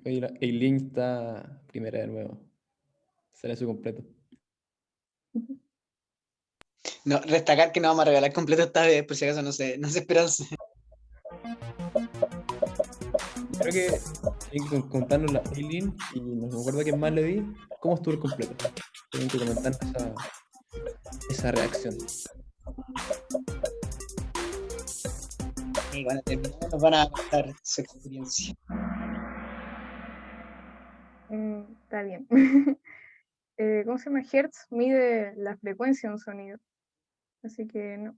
Oye, Eileen está primera de nuevo. Sale su completo.
No, destacar que no vamos a regalar completo esta vez, por si acaso no se esperanza.
Creo que tienen que contarnos la Eileen y no me acuerdo quién más le di. ¿Cómo estuvo el completo? Tienen que comentarnos esa reacción.
Y cuando terminemos nos van a contar su experiencia.
Está bien. ¿Cómo se llama? Hertz mide la frecuencia de un sonido. Así que no.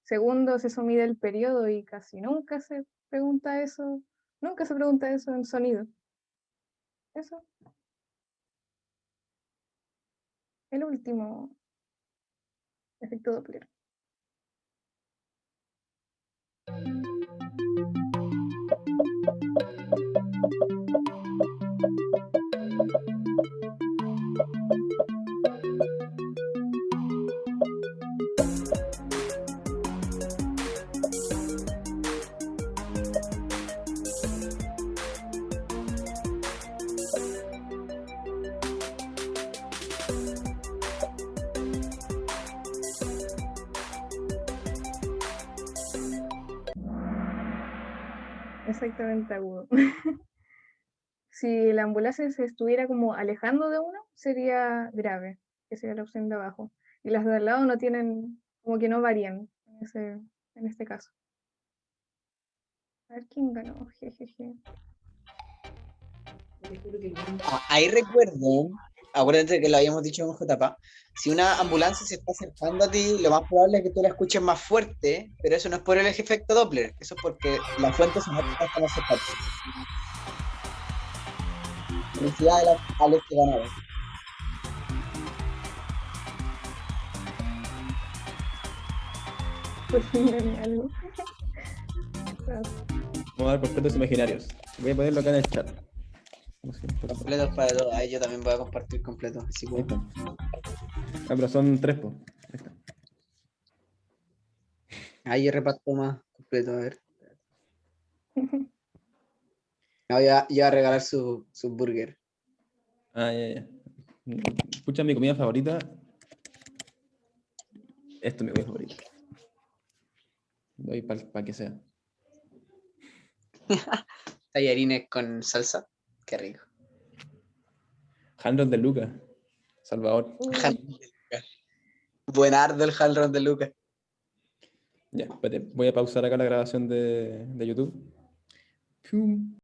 Segundos, eso mide el periodo y casi nunca se pregunta eso. Nunca se pregunta eso en sonido. Eso. El último efecto Doppler. Exactamente agudo. Si la ambulancia se estuviera como alejando de uno, sería grave, que sería la opción de abajo. Y las de al lado no tienen, como que no varían en este caso. A ver quién ganó. Jejeje.
Ahí recuerden, acuérdate que lo habíamos dicho en JPA, si una ambulancia se está acercando a ti, lo más probable es que tú la escuches más fuerte, pero eso no es por el efecto Doppler, eso es porque la fuente sonora está más cerca. Felicidades a los que ganaron.
Por fin gané algo.
Vamos a dar completos imaginarios. Voy a ponerlo acá en el chat. Como siempre.
Completos para todos. Ahí yo también voy a compartir completos. Así
Ahí
que...
está. Pero son 3, po. Ahí está.
Ahí yo reparto más completos, a ver. No, yo voy a regalar su burger.
Ah, ya. Escucha, mi comida favorita. Esto es mi comida favorita. Doy para que sea.
Tallarines con salsa. Qué rico.
Handron de Lucas. Salvador.
Buenardo el Handron de Lucas.
Ya, espérate. Voy a pausar acá la grabación de YouTube. Pum.